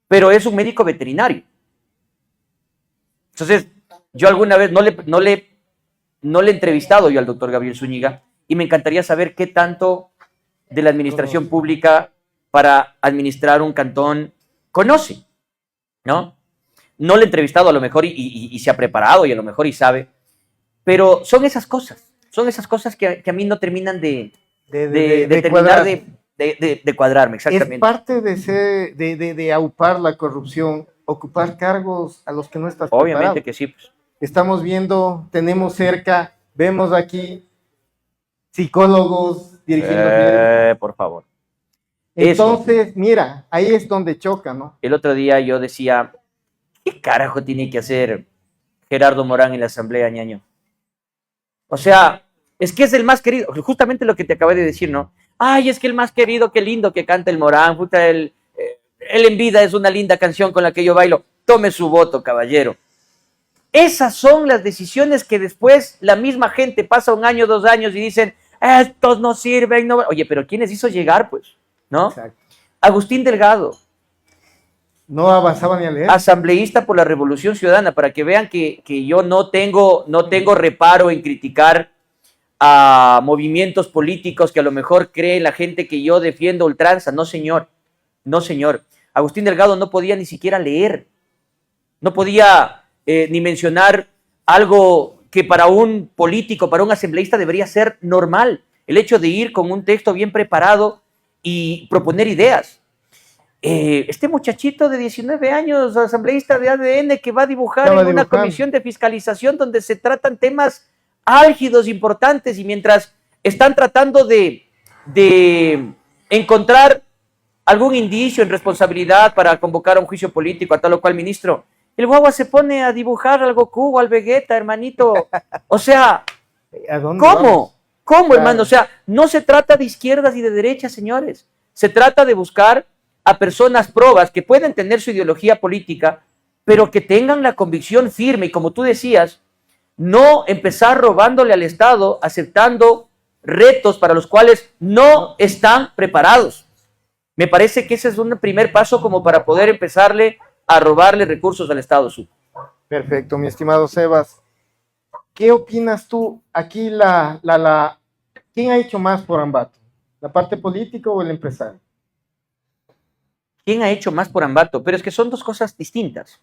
pero es un médico veterinario. Entonces, yo alguna vez no le he entrevistado yo al doctor Gabriel Zúñiga y me encantaría saber qué tanto de la administración pública para administrar un cantón conoce, ¿no? No le he entrevistado a lo mejor y se ha preparado y a lo mejor y sabe, pero son esas cosas que a mí no terminan de cuadrarme, exactamente. Es parte de aupar la corrupción, ocupar cargos a los que no estás preparado. Obviamente que sí. Pues. Estamos viendo, tenemos cerca, vemos aquí psicólogos dirigiendo. Por favor. Entonces, mira, ahí es donde choca, ¿no? El otro día yo decía, ¿qué carajo tiene que hacer Gerardo Morán en la asamblea, ñaño? O sea, es que es el más querido, justamente lo que te acabé de decir, ¿no? Ay, es que el más querido, qué lindo que canta el Morán, puta, él en vida es una linda canción con la que yo bailo. Tome su voto, caballero. Esas son las decisiones que después la misma gente pasa 1 año, 2 años y dicen, estos no sirven. No... Oye, pero ¿quién les hizo llegar, pues? ¿No? Exacto. Agustín Delgado. No avanzaba ni a leer. Asambleísta por la Revolución Ciudadana, para que vean que yo no tengo reparo en criticar a movimientos políticos que a lo mejor cree la gente que yo defiendo ultranza. No, señor. No, señor. Agustín Delgado no podía ni siquiera leer. No podía ni mencionar algo que para un político, para un asambleísta debería ser normal. El hecho de ir con un texto bien preparado y proponer ideas. Este muchachito de 19 años, asambleísta de ADN, que va a dibujar en una comisión de fiscalización donde se tratan temas álgidos, importantes, y mientras están tratando de encontrar algún indicio en responsabilidad para convocar a un juicio político a tal o cual ministro, el guagua se pone a dibujar al Goku o al Vegeta, hermanito. O sea, ¿cómo? ¿Cómo, hermano? O sea, no se trata de izquierdas y de derechas, señores. Se trata de buscar a personas probas que pueden tener su ideología política, pero que tengan la convicción firme y, como tú decías, no empezar robándole al Estado, aceptando retos para los cuales no están preparados. Me parece que ese es un primer paso como para poder empezarle a robarle recursos al Estado. Perfecto, mi estimado Sebas. ¿Qué opinas tú? Aquí ¿quién ha hecho más por Ambato? ¿La parte política o el empresario? ¿Quién ha hecho más por Ambato? Pero es que son dos cosas distintas.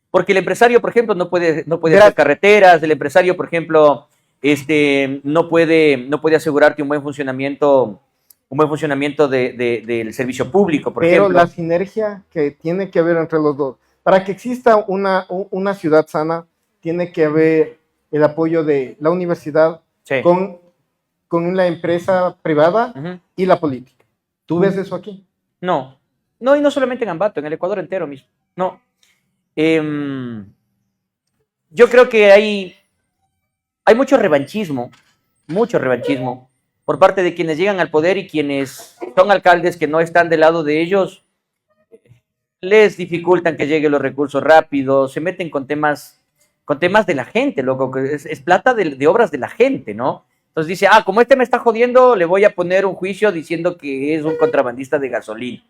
Porque el empresario, por ejemplo, no puede hacer carreteras, el empresario, por ejemplo, no puede asegurarte un buen funcionamiento del servicio público, por ejemplo. Pero la sinergia que tiene que haber entre los dos. Para que exista una ciudad sana, tiene que haber el apoyo de la universidad Sí. con la empresa privada y la política. ¿Tú ves eso aquí? No, y no solamente en Ambato, en el Ecuador entero mismo. No. Yo creo que hay mucho revanchismo por parte de quienes llegan al poder, y quienes son alcaldes que no están del lado de ellos, les dificultan que lleguen los recursos rápidos, se meten con temas de la gente, loco, que es plata de obras de la gente, ¿no? Entonces dice, como este me está jodiendo, le voy a poner un juicio diciendo que es un contrabandista de gasolina.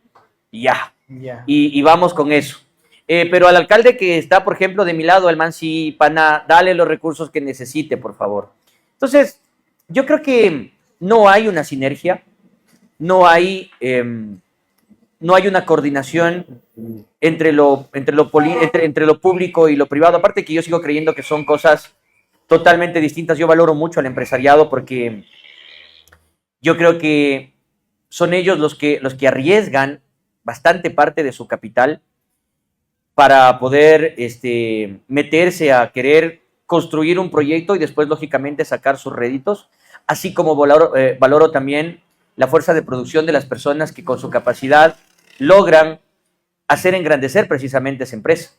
Y ya. Yeah. Y vamos con eso. Pero al alcalde que está, por ejemplo, de mi lado, el man, sí, pana, dale los recursos que necesite, por favor. Entonces, yo creo que no hay una sinergia, no hay una coordinación entre lo público y lo privado. Aparte que yo sigo creyendo que son cosas totalmente distintas. Yo valoro mucho al empresariado porque yo creo que son ellos los que arriesgan bastante parte de su capital para poder meterse a querer construir un proyecto y después, lógicamente, sacar sus réditos, así como valoro también la fuerza de producción de las personas que con su capacidad logran hacer engrandecer precisamente esa empresa.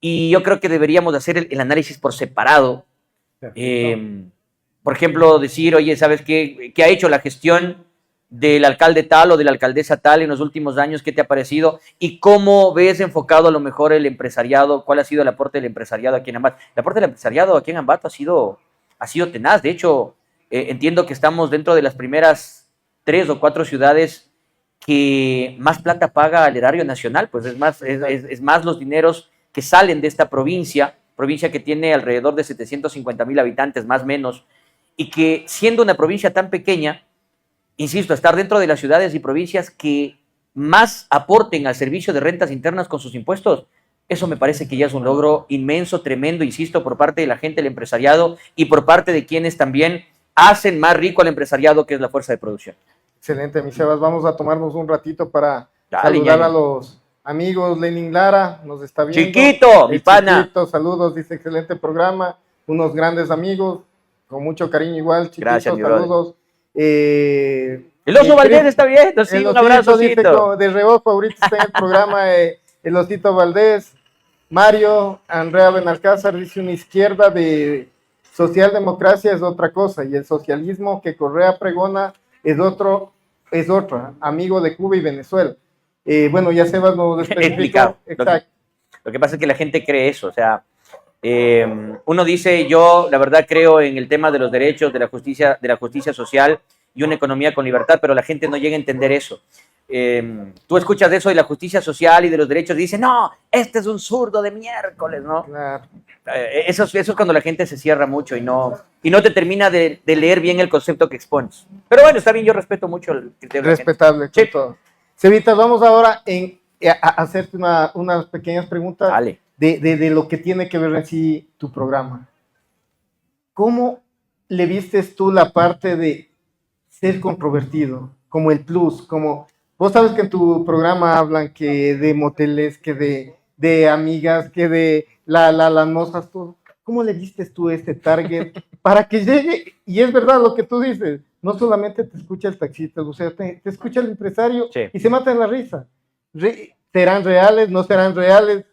Y yo creo que deberíamos hacer el análisis por separado. Por ejemplo, decir, oye, ¿sabes qué ha hecho la gestión del alcalde tal o de la alcaldesa tal en los últimos años? ¿Qué te ha parecido? ¿Y cómo ves enfocado a lo mejor el empresariado? ¿Cuál ha sido el aporte del empresariado aquí en Ambato? El aporte del empresariado aquí en Ambato ha sido tenaz. De hecho, entiendo que estamos dentro de las primeras 3 o 4 ciudades que más plata paga al erario nacional. Pues es más los dineros que salen de esta provincia que tiene alrededor de 750,000 habitantes, más o menos, y que, siendo una provincia tan pequeña, insisto, estar dentro de las ciudades y provincias que más aporten al servicio de rentas internas con sus impuestos, eso me parece que ya es un logro inmenso, tremendo, insisto, por parte de la gente, el empresariado, y por parte de quienes también hacen más rico al empresariado, que es la fuerza de producción. Excelente, mi Sebas. Vamos a tomarnos un ratito para saludar a los amigos. Lenin Lara nos está viendo. Chiquito, mi pana. Chiquito, saludos, dice, excelente programa. Unos grandes amigos, con mucho cariño igual. Chiquito, gracias, saludos. El Oso Valdés está viendo, sí, un abrazo. Dice, de reojo, ahorita está en el programa el Osito Valdés. Mario Andrea Benalcázar dice, una izquierda de socialdemocracia es otra cosa, y el socialismo que Correa pregona es otra, amigo de Cuba y Venezuela. Bueno, ya Sebas nos especificó. Exacto. Lo que pasa es que la gente cree eso, o sea, uno dice, yo la verdad creo en el tema de los derechos, de la justicia social y una economía con libertad, pero la gente no llega a entender eso. Tú escuchas de eso de la justicia social y de los derechos y dices, no, este es un zurdo de miércoles, ¿no? Claro. Eso es cuando la gente se cierra mucho y no te termina de leer bien el concepto que expones. Pero bueno, está bien, yo respeto mucho el criterio. Respetable, sí. Todo. Cevitas, vamos ahora a hacerte unas pequeñas preguntas. Dale. De lo que tiene que ver en sí tu programa. ¿Cómo le vistes tú la parte de ser controvertido? Como el plus, como... Vos sabes que en tu programa hablan que de moteles, que de amigas, que de las mozas, todo. ¿Cómo le vistes tú este target para que llegue? Y es verdad lo que tú dices, no solamente te escucha el taxista, o sea, te escucha el empresario, sí, y se mata en la risa. ¿Serán reales? ¿No serán reales?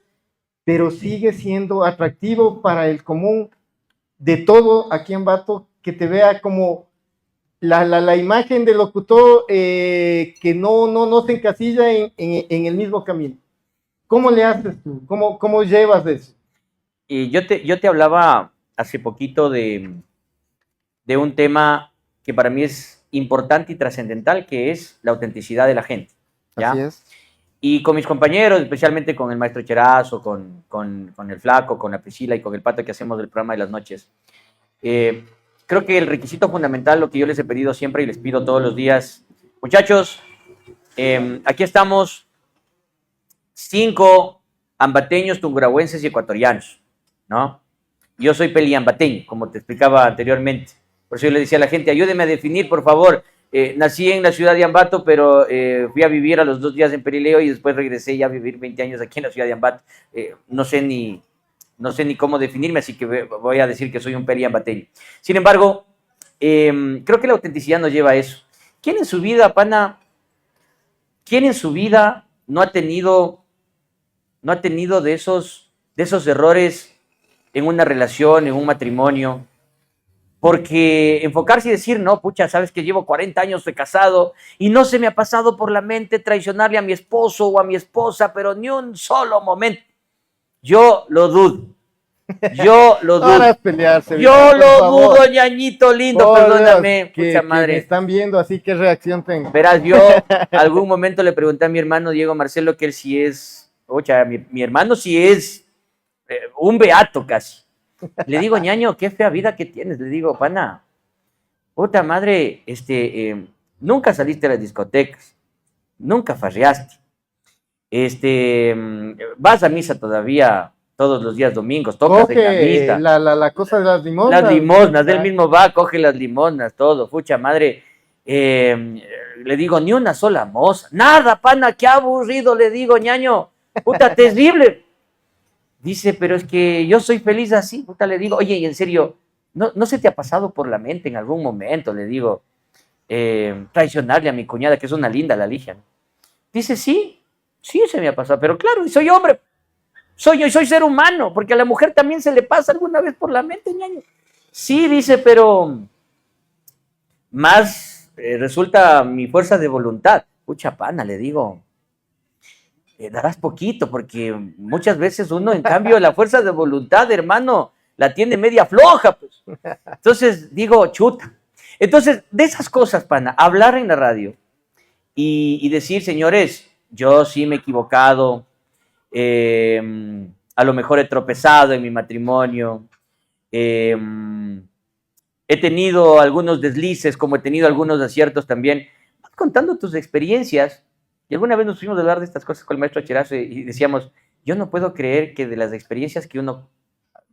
Pero sigue siendo atractivo para el común de todo aquí en Ambato, que te vea como la imagen del locutor que no se encasilla en el mismo camino. ¿Cómo le haces tú? ¿Cómo llevas eso? Y yo te hablaba hace poquito de un tema que para mí es importante y trascendental, que es la autenticidad de la gente. ¿Ya? Así es. Y con mis compañeros, especialmente con el maestro Cherazo, con el Flaco, con la Priscila y con el Pato que hacemos del programa de las noches, creo que el requisito fundamental, lo que yo les he pedido siempre y les pido todos los días, muchachos, aquí estamos 5 ambateños, tungurahuenses y ecuatorianos, ¿no? Yo soy peliambateño, como te explicaba anteriormente. Por eso yo le decía a la gente, ayúdeme a definir, por favor. Nací en la ciudad de Ambato, pero fui a vivir a los 2 días en Perileo y después regresé ya a vivir 20 años aquí en la ciudad de Ambato. No sé ni cómo definirme, así que voy a decir que soy un peliambateño. Sin embargo, creo que la autenticidad nos lleva a eso. ¿Quién en su vida, pana, no ha tenido de esos errores en una relación, en un matrimonio? Porque enfocarse y decir, no, pucha, sabes que llevo 40 años de casado y no se me ha pasado por la mente traicionarle a mi esposo o a mi esposa, pero ni un solo momento. Yo lo dudo. Ahora es pelearse. Yo lo dudo, ñañito lindo, perdóname, pucha madre. Me están viendo, así qué reacción tengo. Verás, yo algún momento le pregunté a mi hermano Diego Marcelo que él sí es, pucha, mi hermano sí es un beato casi. Le digo, ñaño, qué fea vida que tienes. Le digo, pana, puta madre, nunca saliste a las discotecas, nunca farreaste, vas a misa todavía todos los días domingos, tocas en la misa. La cosa de las limosnas. Las limosnas, él mismo va, coge las limosnas, todo, pucha madre. Le digo, ni una sola moza, nada, pana, qué aburrido, le digo, ñaño, puta, terrible. Dice, pero es que yo soy feliz así, puta, le digo, oye, y en serio, ¿no se te ha pasado por la mente en algún momento, le digo, traicionarle a mi cuñada, que es una linda, la Ligia, ¿no? Dice, sí se me ha pasado, pero claro, y soy hombre, soy ser humano, porque a la mujer también se le pasa alguna vez por la mente, ñaño. Sí, dice, pero más resulta mi fuerza de voluntad. Pucha pana, le digo, darás poquito, porque muchas veces uno, en cambio, la fuerza de voluntad, hermano, la tiene media floja, pues. Entonces, digo, chuta. Entonces, de esas cosas, pana, hablar en la radio y decir, señores, yo sí me he equivocado, a lo mejor he tropezado en mi matrimonio, he tenido algunos deslices, como he tenido algunos aciertos también. Vas contando tus experiencias. Y alguna vez nos fuimos a hablar de estas cosas con el maestro Cherazo y decíamos, yo no puedo creer que de las experiencias que uno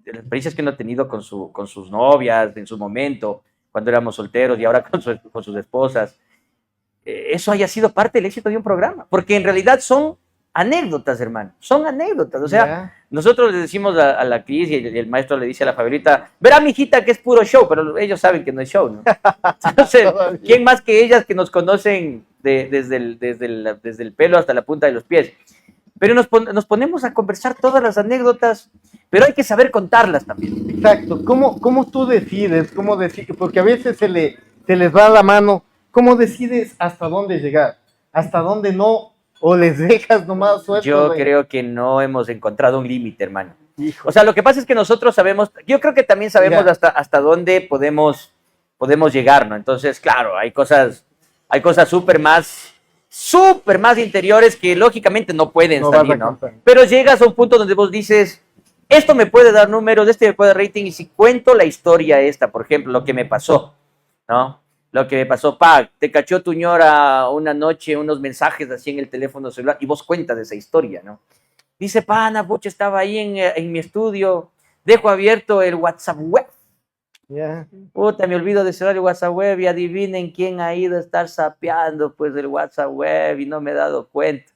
ha tenido con sus novias, en su momento, cuando éramos solteros y ahora con sus esposas, eso haya sido parte del éxito de un programa. Porque en realidad son anécdotas, hermano, son anécdotas. O sea, nosotros le decimos a la Cris y el maestro le dice a la Fabiola, verá, mijita, que es puro show, pero ellos saben que no es show, ¿no? Entonces, ¿quién más que ellas que nos conocen desde el pelo hasta la punta de los pies? Pero nos ponemos a conversar todas las anécdotas, pero hay que saber contarlas también. Exacto. ¿Cómo tú decides? Porque a veces se les va la mano. ¿Cómo decides hasta dónde llegar? ¿Hasta dónde no? ¿O les dejas nomás sueltos? Yo creo que no hemos encontrado un límite, hermano. Hijo. O sea, lo que pasa es que nosotros sabemos, yo creo que también sabemos hasta dónde podemos llegar, ¿no? Entonces, claro, hay cosas súper más interiores que lógicamente no pueden salir, ¿no? Pero llegas a un punto donde vos dices, esto me puede dar números, me puede dar rating, y si cuento la historia esta, por ejemplo, lo que me pasó, ¿no? Lo que me pasó, te cachó tu ñora una noche, unos mensajes así en el teléfono celular, y vos cuentas de esa historia, ¿no? Dice, pana, pucha, estaba ahí en mi estudio, dejo abierto el WhatsApp web. Puta, me olvido de cerrar el WhatsApp web y adivinen quién ha ido a estar sapeando, pues, el WhatsApp web y no me he dado cuenta.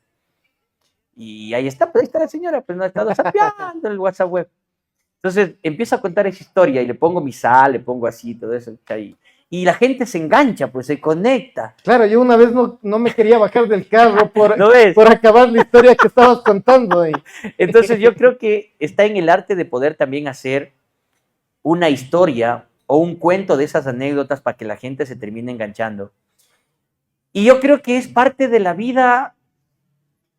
Y ahí está la señora, pues no ha estado sapeando el WhatsApp web. Entonces, empiezo a contar esa historia y le pongo mi sal, le pongo así, todo eso, ahí. Y la gente se engancha, pues se conecta. Claro, yo una vez no me quería bajar del carro por acabar la historia que estabas contando. Entonces yo creo que está en el arte de poder también hacer una historia o un cuento de esas anécdotas para que la gente se termine enganchando. Y yo creo que es parte de la vida,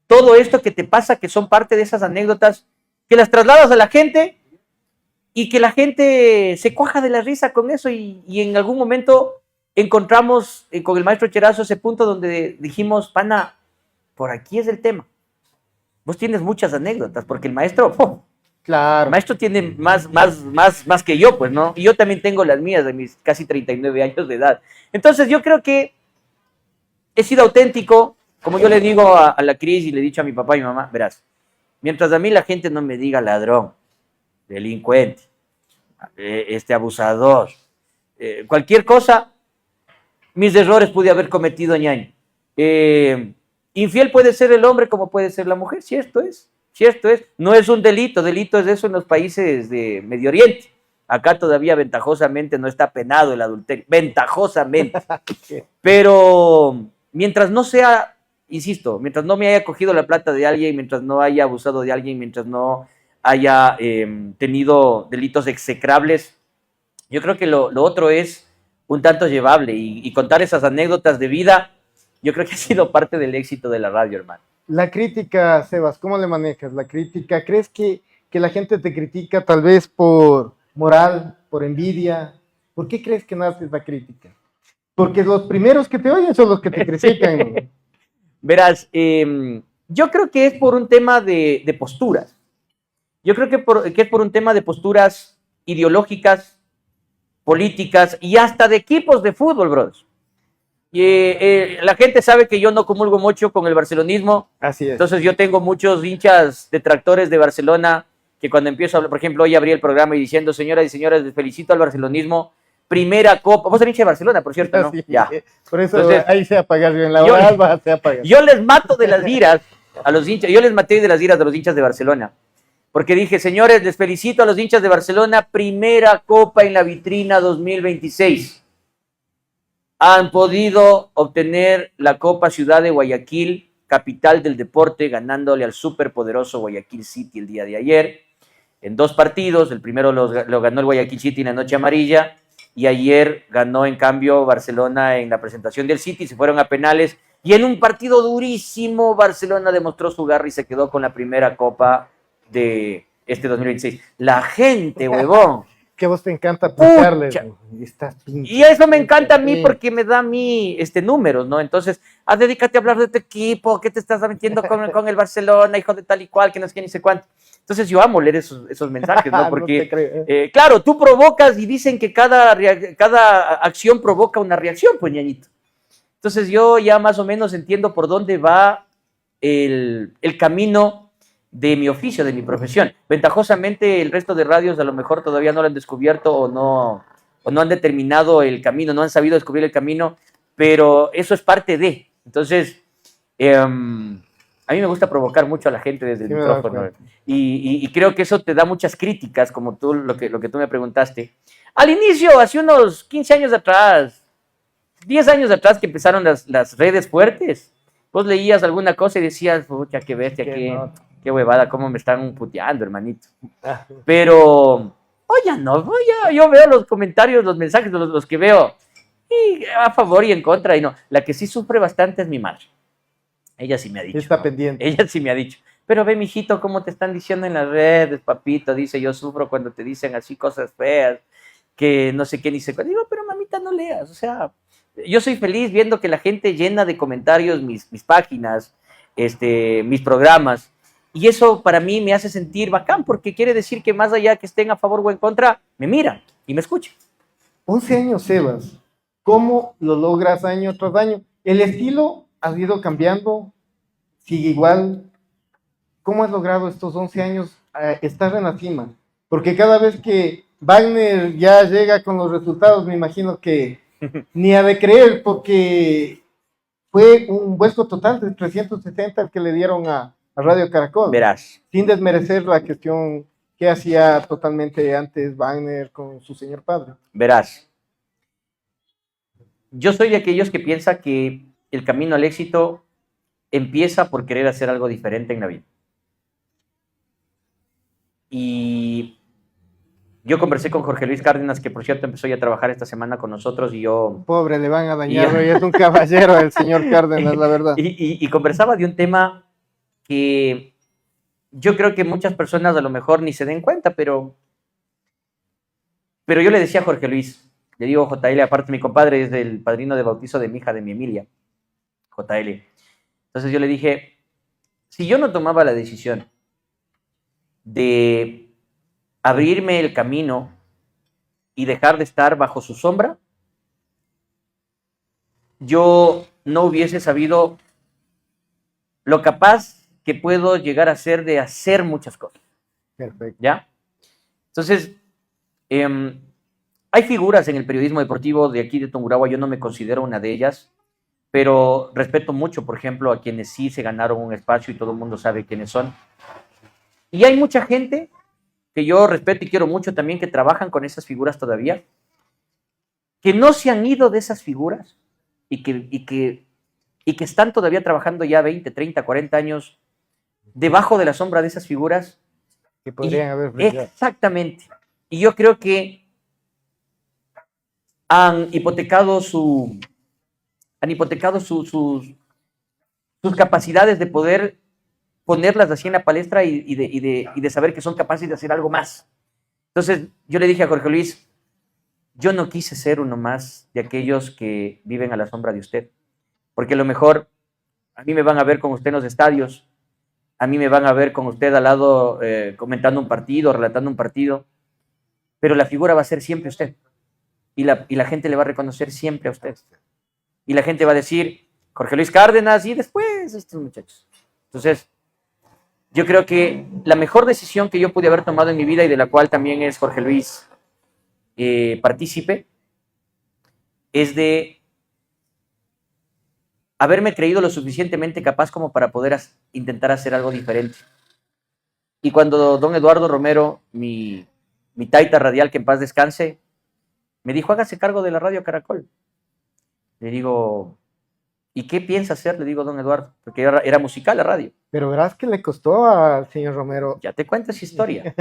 todo esto que te pasa, que son parte de esas anécdotas, que las trasladas a la gente y que la gente se cuaja de la risa con eso y en algún momento encontramos con el maestro Cherazo ese punto donde dijimos, pana, por aquí es el tema. Vos tienes muchas anécdotas, porque el maestro, Claro. el maestro tiene más que yo, pues, ¿no? Y yo también tengo las mías de mis casi 39 años de edad. Entonces yo creo que he sido auténtico, como yo le digo a la Cris y le he dicho a mi papá y mi mamá, verás, mientras a mí la gente no me diga ladrón, delincuente, abusador, cualquier cosa, mis errores pude haber cometido, ñaño. Infiel puede ser el hombre como puede ser la mujer, cierto es. No es un delito, delito es eso en los países de Medio Oriente. Acá todavía ventajosamente no está penado el adulterio, ventajosamente. Pero mientras no sea, insisto, mientras no me haya cogido la plata de alguien, mientras no haya abusado de alguien, mientras no haya tenido delitos execrables, yo creo que lo otro es un tanto llevable y contar esas anécdotas de vida, yo creo que ha sido parte del éxito de la radio, hermano. La crítica, Sebas, ¿cómo le manejas la crítica? ¿Crees que la gente te critica tal vez por moral, por envidia? ¿Por qué crees que nace esa crítica? Porque los primeros que te oyen son los que te critican, ¿no? Verás, yo creo que es por un tema de posturas. Yo creo que es por un tema de posturas ideológicas, políticas y hasta de equipos de fútbol, brothers. La gente sabe que yo no comulgo mucho con el barcelonismo. Así es. Entonces yo tengo muchos hinchas detractores de Barcelona que cuando empiezo a hablar, por ejemplo, hoy abrí el programa y diciendo, señoras y señores, les felicito al barcelonismo. Primera copa. Vos eres hincha de Barcelona, por cierto, ¿no? Sí, ya. Por eso Entonces, ahí se apaga, en la hora se apaga. Yo les mato de las iras a los hinchas, yo les maté de las iras de los hinchas de Barcelona. Porque dije, señores, les felicito a los hinchas de Barcelona, primera copa en la vitrina 2026. Han podido obtener la Copa Ciudad de Guayaquil, capital del deporte, ganándole al superpoderoso Guayaquil City el día de ayer, en 2 partidos. El primero lo ganó el Guayaquil City en la noche amarilla, y ayer ganó en cambio Barcelona en la presentación del City, se fueron a penales, y en un partido durísimo Barcelona demostró su garra y se quedó con la primera copa de este 2026. La gente, huevón. Que vos te encanta pincharles. Y eso me encanta a mí porque me da a mí números, ¿no? Entonces, dedícate a hablar de tu equipo, ¿qué te estás metiendo con el Barcelona, hijo de tal y cual, que no sé qué ni sé cuánto? Entonces yo amo leer esos mensajes, ¿no? Porque, claro, tú provocas y dicen que cada acción provoca una reacción, pues, ñañito. Entonces yo ya más o menos entiendo por dónde va el camino de mi oficio, de mi profesión. Ventajosamente, el resto de radios a lo mejor todavía no lo han descubierto o no han determinado el camino, no han sabido descubrir el camino, pero eso es parte de. Entonces, a mí me gusta provocar mucho a la gente desde el micrófono. Y creo que eso te da muchas críticas, como tú, lo que tú me preguntaste. Al inicio, hace unos 15 años atrás, 10 años atrás que empezaron las redes fuertes, vos leías alguna cosa y decías, pucha, qué bestia, qué huevada, cómo me están puteando, hermanito. Pero, oye, no, yo veo los comentarios, los mensajes, los que veo, y a favor y en contra, y no. La que sí sufre bastante es mi madre. Ella sí me ha dicho. Está, ¿no?, pendiente. Ella sí me ha dicho. Pero ve, mijito, cómo te están diciendo en las redes, papito. Dice, yo sufro cuando te dicen así cosas feas, que no sé qué ni sé cuál. Digo, pero mamita, no leas. O sea, yo soy feliz viendo que la gente llena de comentarios mis páginas, mis programas. Y eso para mí me hace sentir bacán, porque quiere decir que más allá que estén a favor o en contra, me miran y me escuchan. 11 años, Sebas. ¿Cómo lo logras año tras año? ¿El estilo ha ido cambiando? ¿Sigue igual? ¿Cómo has logrado estos 11 años estar en la cima? Porque cada vez que Wagner ya llega con los resultados, me imagino que ni ha de creer, porque fue un vuelco total de 360 el que le dieron a Radio Caracol. Verás. Sin desmerecer la cuestión que hacía totalmente antes Wagner con su señor padre. Verás. Yo soy de aquellos que piensa que el camino al éxito empieza por querer hacer algo diferente en la vida. Y Yo conversé con Jorge Luis Cárdenas, que por cierto empezó ya a trabajar esta semana con nosotros y yo... Pobre, le van a dañar, hoy es un caballero el señor Cárdenas, la verdad. Y conversaba de un tema que yo creo que muchas personas a lo mejor ni se den cuenta, pero yo le decía a Jorge Luis, le digo JL, aparte mi compadre es del padrino de bautizo de mi hija, de mi Emilia, JL. Entonces yo le dije, si yo no tomaba la decisión de abrirme el camino y dejar de estar bajo su sombra, yo no hubiese sabido lo capaz que puedo llegar a ser de hacer muchas cosas. Perfecto. ¿Ya? Entonces, hay figuras en el periodismo deportivo de aquí de Tungurahua, yo no me considero una de ellas, pero respeto mucho, por ejemplo, a quienes sí se ganaron un espacio y todo el mundo sabe quiénes son. Y hay mucha gente que yo respeto y quiero mucho también, que trabajan con esas figuras todavía, que no se han ido de esas figuras y que están todavía trabajando ya 20, 30, 40 años debajo de la sombra de esas figuras. Que podrían haber brillado. Exactamente. Y yo creo que han hipotecado sus capacidades de poder ponerlas así en la palestra y de saber que son capaces de hacer algo más. Entonces, yo le dije a Jorge Luis, yo no quise ser uno más de aquellos que viven a la sombra de usted, porque a lo mejor a mí me van a ver con usted en los estadios, a mí me van a ver con usted al lado comentando un partido, relatando un partido, pero la figura va a ser siempre usted, y la gente le va a reconocer siempre a usted, y la gente va a decir, Jorge Luis Cárdenas, y después estos muchachos. Entonces, yo creo que la mejor decisión que yo pude haber tomado en mi vida y de la cual también es Jorge Luis partícipe, es de haberme creído lo suficientemente capaz como para poder intentar hacer algo diferente. Y cuando don Eduardo Romero, mi taita radial, que en paz descanse, me dijo, hágase cargo de la Radio Caracol. Le digo, ¿y qué piensa hacer? Le digo, don Eduardo, porque era musical la radio. Pero verás que le costó al señor Romero. Ya te cuento esa historia.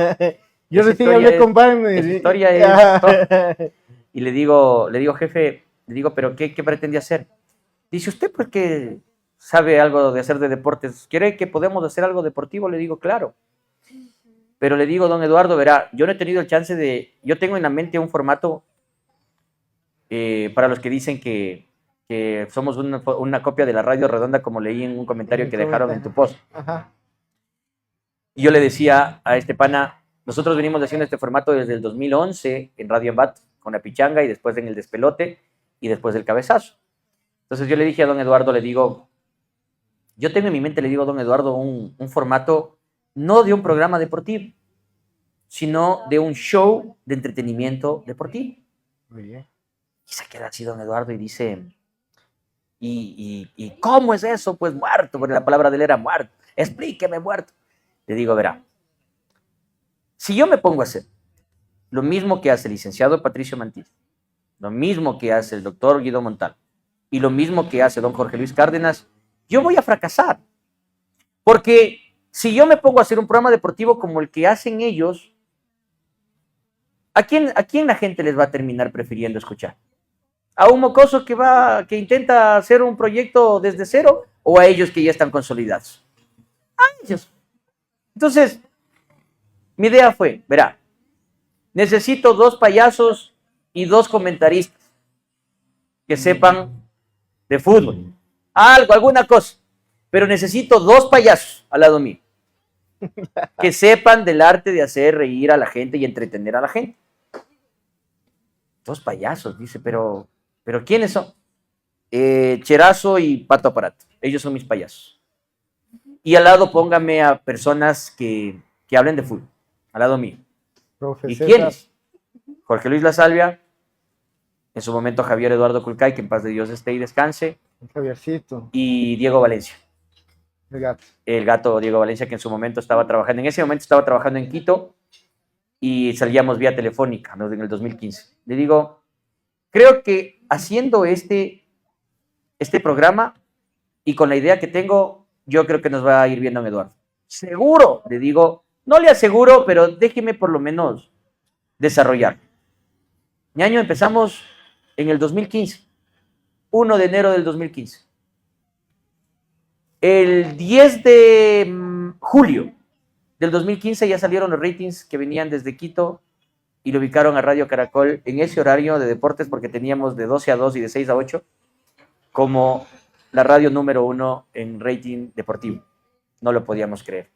Yo recién hablé con Barney. Esa historia es... Y le digo, jefe, le digo, ¿pero qué pretende hacer? Dice, usted pues que sabe algo de hacer de deportes, ¿quiere que podemos hacer algo deportivo? Le digo, claro. Pero le digo, don Eduardo, verá, yo no he tenido el chance de... Yo tengo en la mente un formato para los que dicen que somos una copia de la Radio Redonda, como leí en un comentario que dejaron en tu post. Ajá. Y yo le decía a este pana, nosotros venimos haciendo este formato desde el 2011 en Radio Embat, con la pichanga, y después en el despelote, y después del cabezazo. Entonces yo le dije a don Eduardo, le digo, yo tengo en mi mente, le digo, don Eduardo, un formato no de un programa deportivo, sino de un show de entretenimiento deportivo. Muy bien. Y se queda así don Eduardo y dice, ¿y cómo es eso? Pues muerto, porque la palabra de él era muerto. Explíqueme, muerto. Le digo, verá, si yo me pongo a hacer lo mismo que hace el licenciado Patricio Mantilla, lo mismo que hace el doctor Guido Montal y lo mismo que hace don Jorge Luis Cárdenas, yo voy a fracasar. Porque si yo me pongo a hacer un programa deportivo como el que hacen ellos, ¿a quién la gente les va a terminar prefiriendo escuchar? ¿A un mocoso que intenta hacer un proyecto desde cero o a ellos que ya están consolidados? A ellos. Entonces, mi idea fue, verá, necesito 2 payasos y 2 comentaristas que sepan de fútbol, alguna cosa, pero necesito 2 payasos al lado mío que sepan del arte de hacer reír a la gente y entretener a la gente. 2 payasos, dice, pero ¿quiénes son? Cherazo y Pato Aparato, ellos son mis payasos. Y al lado póngame a personas que hablen de fútbol, al lado mío. Profe ¿Y César. quiénes? Jorge Luis La Salvia, en su momento Javier Eduardo Culcay, que en paz de Dios esté y descanse, Javiercito. y Diego Valencia. El gato. El gato Diego Valencia, que en ese momento estaba trabajando en Quito y salíamos vía telefónica, ¿no? En el 2015. Le digo, creo que haciendo este programa y con la idea que tengo, yo creo que nos va a ir bien don Eduardo. Seguro, le digo, no le aseguro, pero déjeme por lo menos desarrollar. Ñaño, empezamos en el 2015, 1 de enero del 2015. El 10 de julio del 2015 ya salieron los ratings que venían desde Quito y lo ubicaron a Radio Caracol en ese horario de deportes, porque teníamos de 12 a 2 y de 6 a 8, como la radio número 1 en rating deportivo. No lo podíamos creer.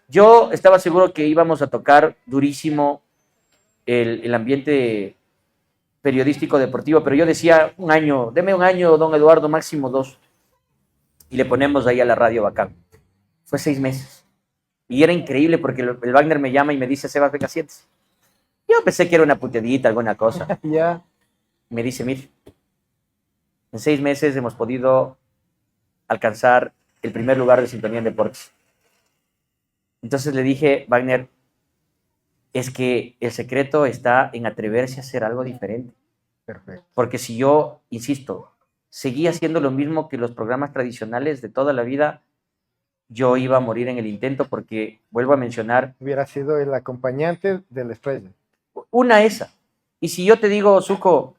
Yo estaba seguro que íbamos a tocar durísimo el ambiente periodístico deportivo, pero yo decía un año, deme un año, don Eduardo, máximo 2, y le ponemos ahí a la radio bacán. Fue 6 meses. Y era increíble porque el Wagner me llama y me dice, Sebas, venga, siéntese. Yo pensé que era una puteadita, alguna cosa. Ya. Me dice, mire, en 6 meses hemos podido alcanzar el primer lugar de Sintonía en Deportes. Entonces le dije, Wagner, es que el secreto está en atreverse a hacer algo diferente. Perfecto. Porque si yo, insisto, seguía haciendo lo mismo que los programas tradicionales de toda la vida, yo iba a morir en el intento, porque, vuelvo a mencionar, Hubiera sido el acompañante de la estrella. una esa. Y si yo te digo, Suco,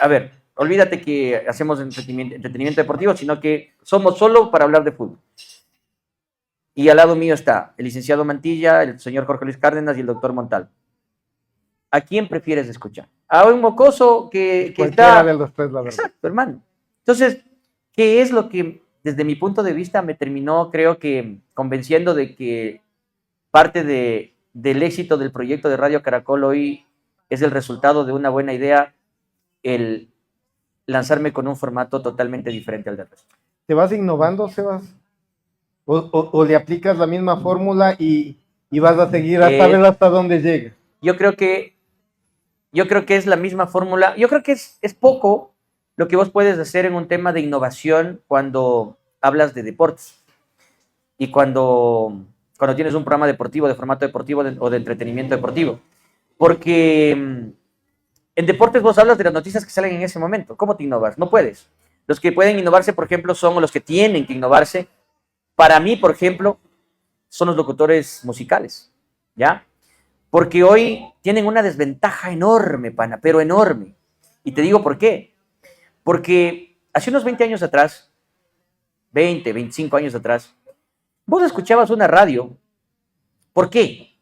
a ver, olvídate que hacemos entretenimiento deportivo, sino que somos solo para hablar de fútbol. Y al lado mío está el licenciado Mantilla, el señor Jorge Luis Cárdenas y el doctor Montal. ¿A quién prefieres escuchar? A un mocoso que Cualquiera está... de los tres, la verdad. Exacto, hermano. Entonces, ¿qué es lo que desde mi punto de vista me terminó, creo que, convenciendo de que parte del éxito del proyecto de Radio Caracol hoy es el resultado de una buena idea, el lanzarme con un formato totalmente diferente al del resto? ¿Te vas innovando, Sebas? ¿O le aplicas la misma fórmula y vas a seguir hasta ver hasta dónde llegue? Yo creo que es la misma fórmula. Yo creo que es poco lo que vos puedes hacer en un tema de innovación cuando hablas de deportes y cuando tienes un programa deportivo, de formato deportivo o de entretenimiento deportivo. Porque en deportes vos hablas de las noticias que salen en ese momento. ¿Cómo te innovas? No puedes. Los que pueden innovarse, por ejemplo, son los que tienen que innovarse. Para mí, por ejemplo, son los locutores musicales, ¿ya? Porque hoy tienen una desventaja enorme, pana, pero enorme. Y te digo por qué. Porque hace unos 20 años atrás, 20, 25 años atrás, vos escuchabas una radio. ¿Por qué?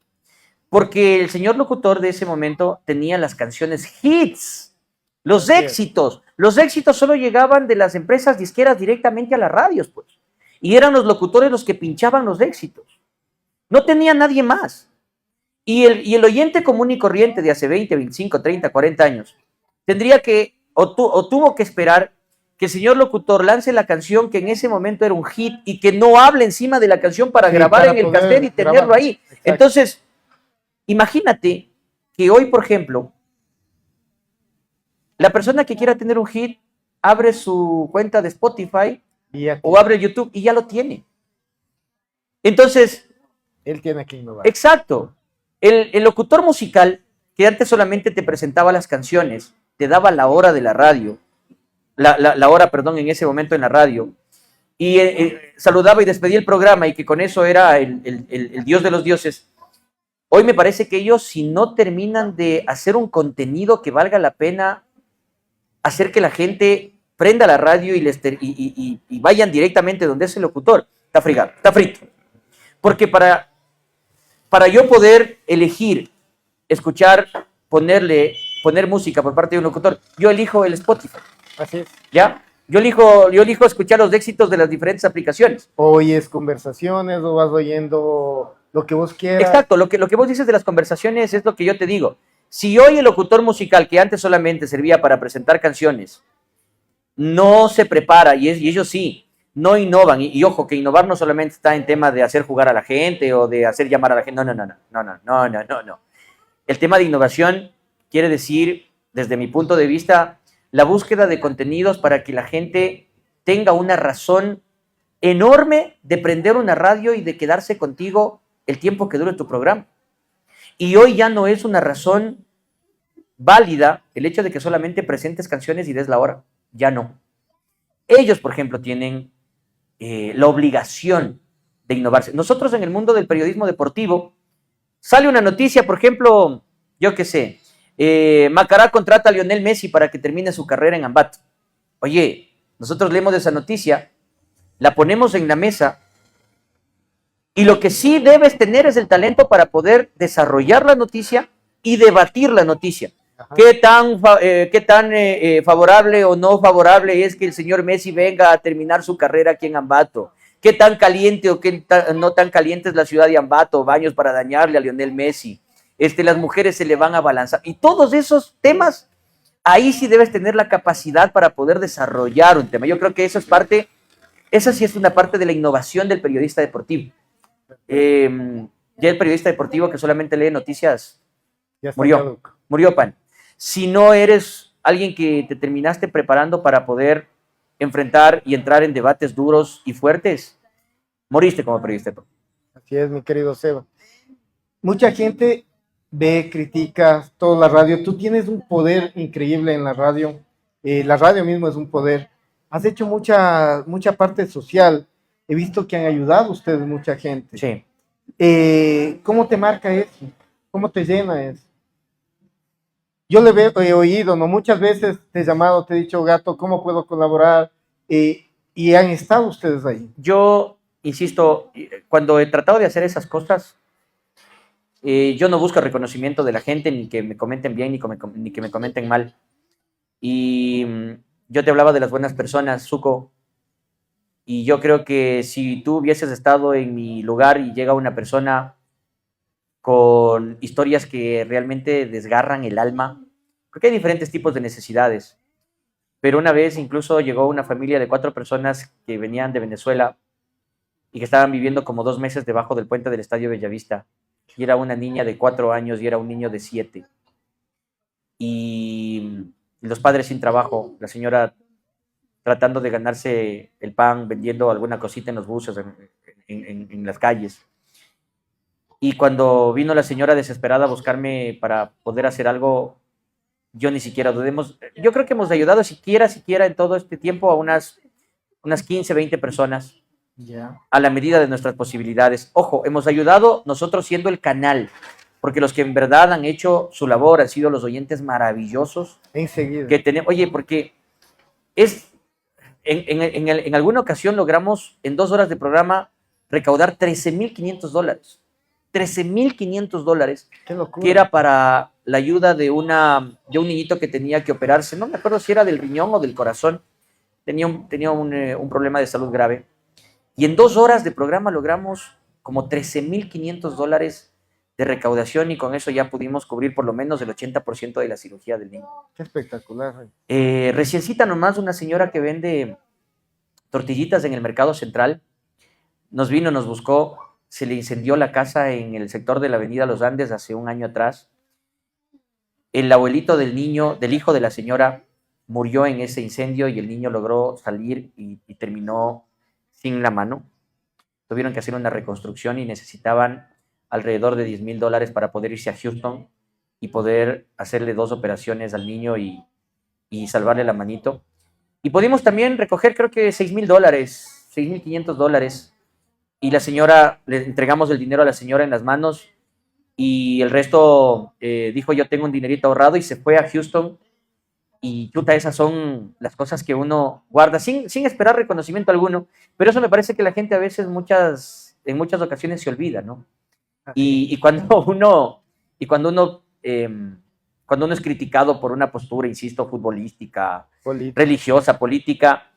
Porque el señor locutor de ese momento tenía las canciones hits, los éxitos. Los éxitos solo llegaban de las empresas disqueras directamente a las radios, pues. Y eran los locutores los que pinchaban los éxitos. No tenía nadie más. Y el oyente común y corriente de hace 20, 25, 30, 40 años tendría que, o tuvo que esperar que el señor locutor lance la canción que en ese momento era un hit y que no hable encima de la canción para grabar en el cassette y tenerlo ahí. Exacto. Entonces, imagínate que hoy, por ejemplo, la persona que quiera tener un hit abre su cuenta de Spotify o abre YouTube y ya lo tiene. Entonces, él tiene que innovar. Exacto. El locutor musical, que antes solamente te presentaba las canciones, te daba la hora de la radio, la hora, perdón, en ese momento en la radio, y saludaba y despedía el programa, y que con eso era el dios de los dioses. Hoy me parece que ellos, si no terminan de hacer un contenido que valga la pena hacer que la gente prenda la radio y vayan directamente donde es el locutor, está fregado, está frito. Porque para yo poder elegir, escuchar, poner música por parte de un locutor, yo elijo el Spotify. Así es. ¿Ya? Yo elijo escuchar los éxitos de las diferentes aplicaciones. Oyes conversaciones o vas oyendo lo que vos quieras. Exacto, lo que vos dices de las conversaciones es lo que yo te digo. Si hoy el locutor musical, que antes solamente servía para presentar canciones, no se prepara, y ellos sí, no innovan, y ojo, que innovar no solamente está en tema de hacer jugar a la gente o de hacer llamar a la gente, no. El tema de innovación quiere decir, desde mi punto de vista, la búsqueda de contenidos para que la gente tenga una razón enorme de prender una radio y de quedarse contigo el tiempo que dure tu programa. Y hoy ya no es una razón válida el hecho de que solamente presentes canciones y des la hora. Ya no. Ellos, por ejemplo, tienen la obligación de innovarse. Nosotros en el mundo del periodismo deportivo, sale una noticia, por ejemplo, yo qué sé, Macará contrata a Lionel Messi para que termine su carrera en Ambato. Oye, nosotros leemos esa noticia, la ponemos en la mesa, y lo que sí debes tener es el talento para poder desarrollar la noticia y debatir la noticia. Ajá. ¿Qué tan favorable o no favorable es que el señor Messi venga a terminar su carrera aquí en Ambato? ¿Qué tan caliente o no tan caliente es la ciudad de Ambato? Baños para dañarle a Lionel Messi. Las mujeres se le van a balanzar. Y todos esos temas, ahí sí debes tener la capacidad para poder desarrollar un tema. Yo creo que esa sí es una parte de la innovación del periodista deportivo. Ya el periodista deportivo que solamente lee noticias murió pan. Si no eres alguien que te terminaste preparando para poder enfrentar y entrar en debates duros y fuertes, moriste como periodista deportivo. Así es, mi querido Seba. Mucha gente ve, critica toda la radio. Tú tienes un poder increíble en la radio. La radio mismo es un poder. Has hecho mucha parte social. He visto que han ayudado ustedes mucha gente. Sí. ¿Cómo te marca eso? ¿Cómo te llena eso? Yo he oído, ¿no? Muchas veces te he llamado, te he dicho, Gato, ¿cómo puedo colaborar? Y han estado ustedes ahí. Yo, insisto, cuando he tratado de hacer esas cosas, yo no busco reconocimiento de la gente, ni que me comenten bien, ni que me comenten mal. Y yo te hablaba de las buenas personas, Zuko, y yo creo que si tú hubieses estado en mi lugar y llega una persona con historias que realmente desgarran el alma, porque hay diferentes tipos de necesidades, pero una vez incluso llegó una familia de 4 personas que venían de Venezuela y que estaban viviendo como 2 meses debajo del puente del Estadio Bellavista, y era una niña de 4 años y era un niño de 7, y los padres sin trabajo, la señora tratando de ganarse el pan, vendiendo alguna cosita en los buses, en las calles. Y cuando vino la señora desesperada a buscarme para poder hacer algo, yo ni siquiera dudemos. Yo creo que hemos ayudado siquiera en todo este tiempo a unas 15, 20 personas, a la medida de nuestras posibilidades. Ojo, hemos ayudado nosotros siendo el canal, porque los que en verdad han hecho su labor han sido los oyentes maravillosos. Enseguida. Que tenemos, oye, porque en alguna ocasión logramos en 2 horas de programa recaudar $13,500. $13,500, que era para la ayuda de un niñito que tenía que operarse, no me acuerdo si era del riñón o del corazón, tenía un problema de salud grave, y en 2 horas de programa logramos como $13,500 de recaudación, y con eso ya pudimos cubrir por lo menos el 80% de la cirugía del niño. Qué espectacular. Reciencita nomás, una señora que vende tortillitas en el Mercado Central, nos buscó. Se le incendió la casa en el sector de la Avenida Los Andes hace un año atrás. El abuelito del hijo de la señora, murió en ese incendio y el niño logró salir y terminó sin la mano. Tuvieron que hacer una reconstrucción y necesitaban alrededor de $10,000 para poder irse a Houston y poder hacerle 2 operaciones al niño y salvarle la manito. Y pudimos también recoger, creo que $6,000, $6,500. Y la señora, le entregamos el dinero a la señora en las manos, y el resto dijo, yo tengo un dinerito ahorrado, y se fue a Houston. Y chuta, esas son las cosas que uno guarda sin esperar reconocimiento alguno, pero eso me parece que la gente a veces en muchas ocasiones se olvida, ¿no? Y cuando uno es criticado por una postura, insisto, futbolística, religiosa, política,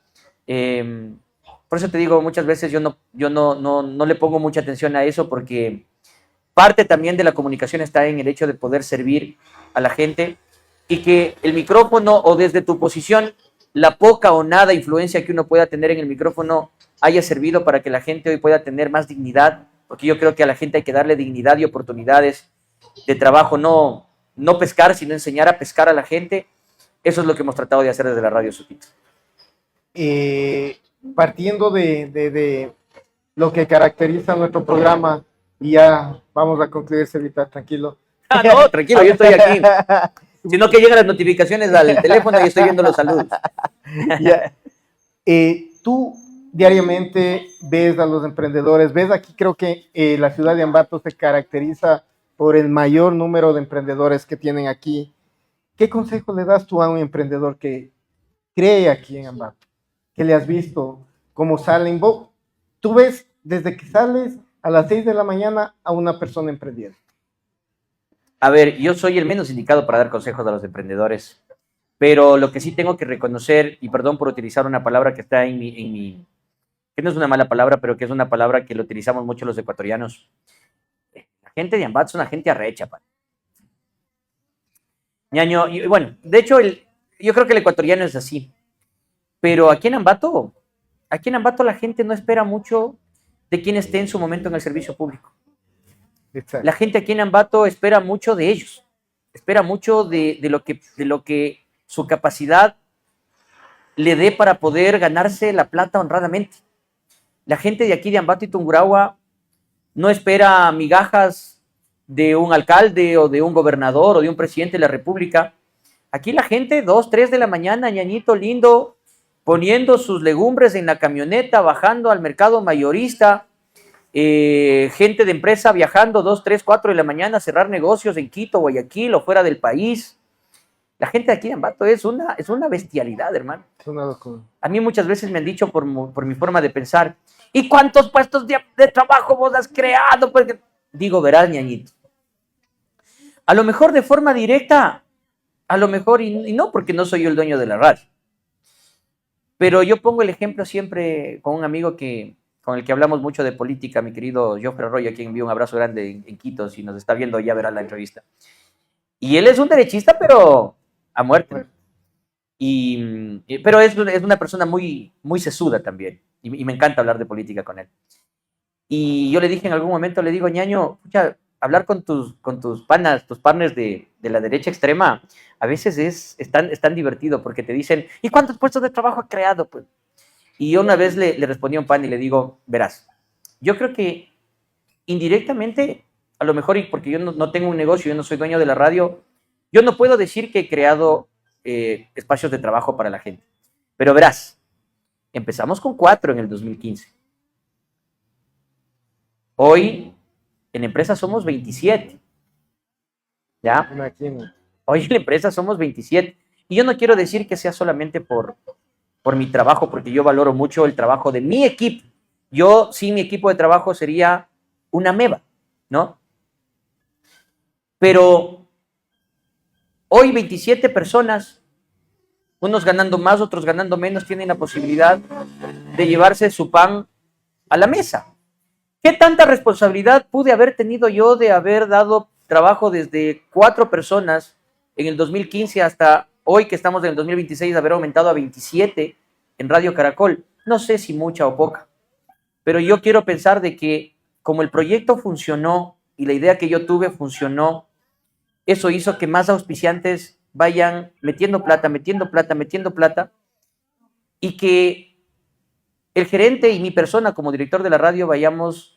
por eso te digo, muchas veces yo no le pongo mucha atención a eso, porque parte también de la comunicación está en el hecho de poder servir a la gente, y que el micrófono, o desde tu posición, la poca o nada influencia que uno pueda tener en el micrófono haya servido para que la gente hoy pueda tener más dignidad, porque yo creo que a la gente hay que darle dignidad y oportunidades de trabajo, no pescar, sino enseñar a pescar a la gente. Eso es lo que hemos tratado de hacer desde la radio Sutito. Partiendo de lo que caracteriza nuestro programa, y ya vamos a concluir, Sevita, tranquilo. No, tranquilo, yo estoy aquí. Sino que llegan las notificaciones al teléfono y estoy viendo los saludos. Tú diariamente ves a los emprendedores, ves aquí, creo que la ciudad de Ambato se caracteriza por el mayor número de emprendedores que tienen aquí. ¿Qué consejo le das tú a un emprendedor que cree aquí en Ambato? Que le has visto cómo salen. Tú ves desde que sales a las 6 de la mañana a una persona emprendiendo. A ver, yo soy el menos indicado para dar consejos a los emprendedores, pero lo que sí tengo que reconocer, y perdón por utilizar una palabra que está que no es una mala palabra, pero que es una palabra que lo utilizamos mucho los ecuatorianos. La gente de Ambato es una gente arrecha, pa. Ñaño, y bueno, de hecho, yo creo que el ecuatoriano es así, pero aquí en Ambato la gente no espera mucho de quien esté en su momento en el servicio público. Exacto. La gente aquí en Ambato espera mucho de ellos, espera mucho de lo que su capacidad le dé para poder ganarse la plata honradamente. La gente de aquí de Ambato y Tungurahua no espera migajas de un alcalde o de un gobernador o de un presidente de la república. Aquí la gente, 2, 3 de la mañana, ñañito lindo, poniendo sus legumbres en la camioneta, bajando al mercado mayorista, gente de empresa viajando 2, 3, 4 de la mañana a cerrar negocios en Quito, Guayaquil o fuera del país. La gente de aquí de Ambato es una bestialidad, hermano. Es una locura. A mí muchas veces me han dicho por mi forma de pensar, ¿y cuántos puestos de trabajo vos has creado? Porque digo, verás, ñañito. A lo mejor de forma directa, a lo mejor, y no porque no soy yo el dueño de la radio. Pero yo pongo el ejemplo siempre con un amigo con el que hablamos mucho de política, mi querido Joffre Arroyo, a quien envío un abrazo grande en Quito, si nos está viendo ya verá la entrevista. Y él es un derechista, pero a muerte. Pero es una persona muy, muy sesuda también, y me encanta hablar de política con él. Y yo le dije en algún momento, le digo, ñaño, pucha, hablar con tus panas, tus partners de la derecha extrema, a veces es tan divertido porque te dicen, ¿y cuántos puestos de trabajo ha creado? Pues, y yo una vez le respondí a un pan y le digo, verás, yo creo que indirectamente, a lo mejor, y porque yo no tengo un negocio, yo no soy dueño de la radio, yo no puedo decir que he creado espacios de trabajo para la gente. Pero verás, empezamos con 4 en el 2015. Hoy en la empresa somos 27. ¿Ya? Imagínate. Hoy en la empresa somos 27. Y yo no quiero decir que sea solamente por mi trabajo, porque yo valoro mucho el trabajo de mi equipo. Yo, sin mi equipo de trabajo, sería una meba, ¿no? Pero hoy 27 personas, unos ganando más, otros ganando menos, tienen la posibilidad de llevarse su pan a la mesa. ¿Qué tanta responsabilidad pude haber tenido yo de haber dado trabajo desde 4 personas en el 2015 hasta hoy que estamos en el 2026, de haber aumentado a 27 en Radio Caracol? No sé si mucha o poca, pero yo quiero pensar de que como el proyecto funcionó y la idea que yo tuve funcionó, eso hizo que más auspiciantes vayan metiendo plata, y que el gerente y mi persona como director de la radio vayamos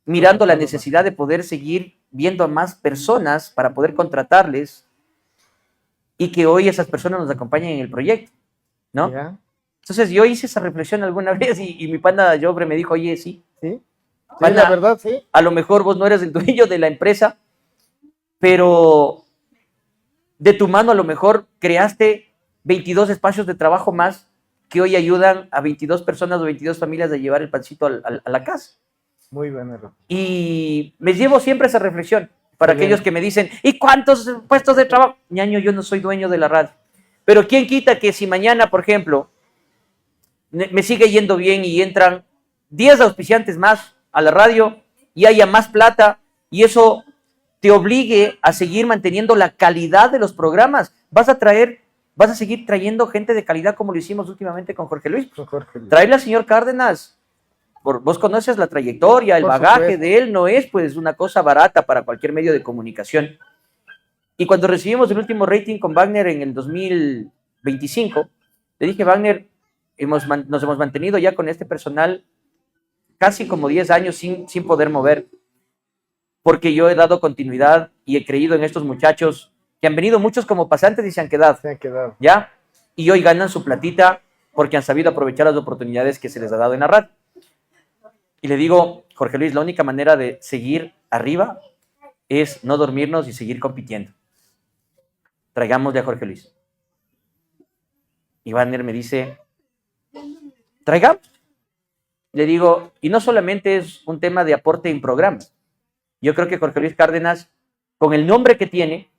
mirando la necesidad de poder seguir viendo a más personas para poder contratarles y que hoy esas personas nos acompañen en el proyecto, ¿no? ¿Ya? Entonces yo hice esa reflexión alguna vez y mi pana Jobre me dijo, oye, sí, ¿Sí? pana, Sí, la verdad, sí. a lo mejor vos no eres el dueño de la empresa, pero de tu mano a lo mejor creaste 22 espacios de trabajo más que hoy ayudan a 22 personas o 22 familias a llevar el pancito a la casa. Muy buena razón. Y me llevo siempre esa reflexión para aquellos que me dicen, ¿y cuántos puestos de trabajo? Ñaño, yo no soy dueño de la radio. Pero ¿quién quita que si mañana, por ejemplo, me sigue yendo bien y entran 10 auspiciantes más a la radio y haya más plata y eso te obligue a seguir manteniendo la calidad de los programas? Vas a seguir trayendo gente de calidad como lo hicimos últimamente con Jorge Luis. Traerle al señor Cárdenas. Vos conoces la trayectoria, el bagaje de él, no es pues una cosa barata para cualquier medio de comunicación. Y cuando recibimos el último rating con Wagner en el 2025, le dije, Wagner, nos hemos mantenido ya con este personal casi como 10 años sin poder mover, porque yo he dado continuidad y he creído en estos muchachos que han venido muchos como pasantes y se han quedado. ¿Ya? Y hoy ganan su platita porque han sabido aprovechar las oportunidades que se les ha dado en la radio. Y le digo, Jorge Luis, la única manera de seguir arriba es no dormirnos y seguir compitiendo. traigámosle a Jorge Luis. Y Wagner me dice, traigamos. Le digo, y no solamente es un tema de aporte en programas. Yo creo que Jorge Luis Cárdenas, con el nombre que tiene,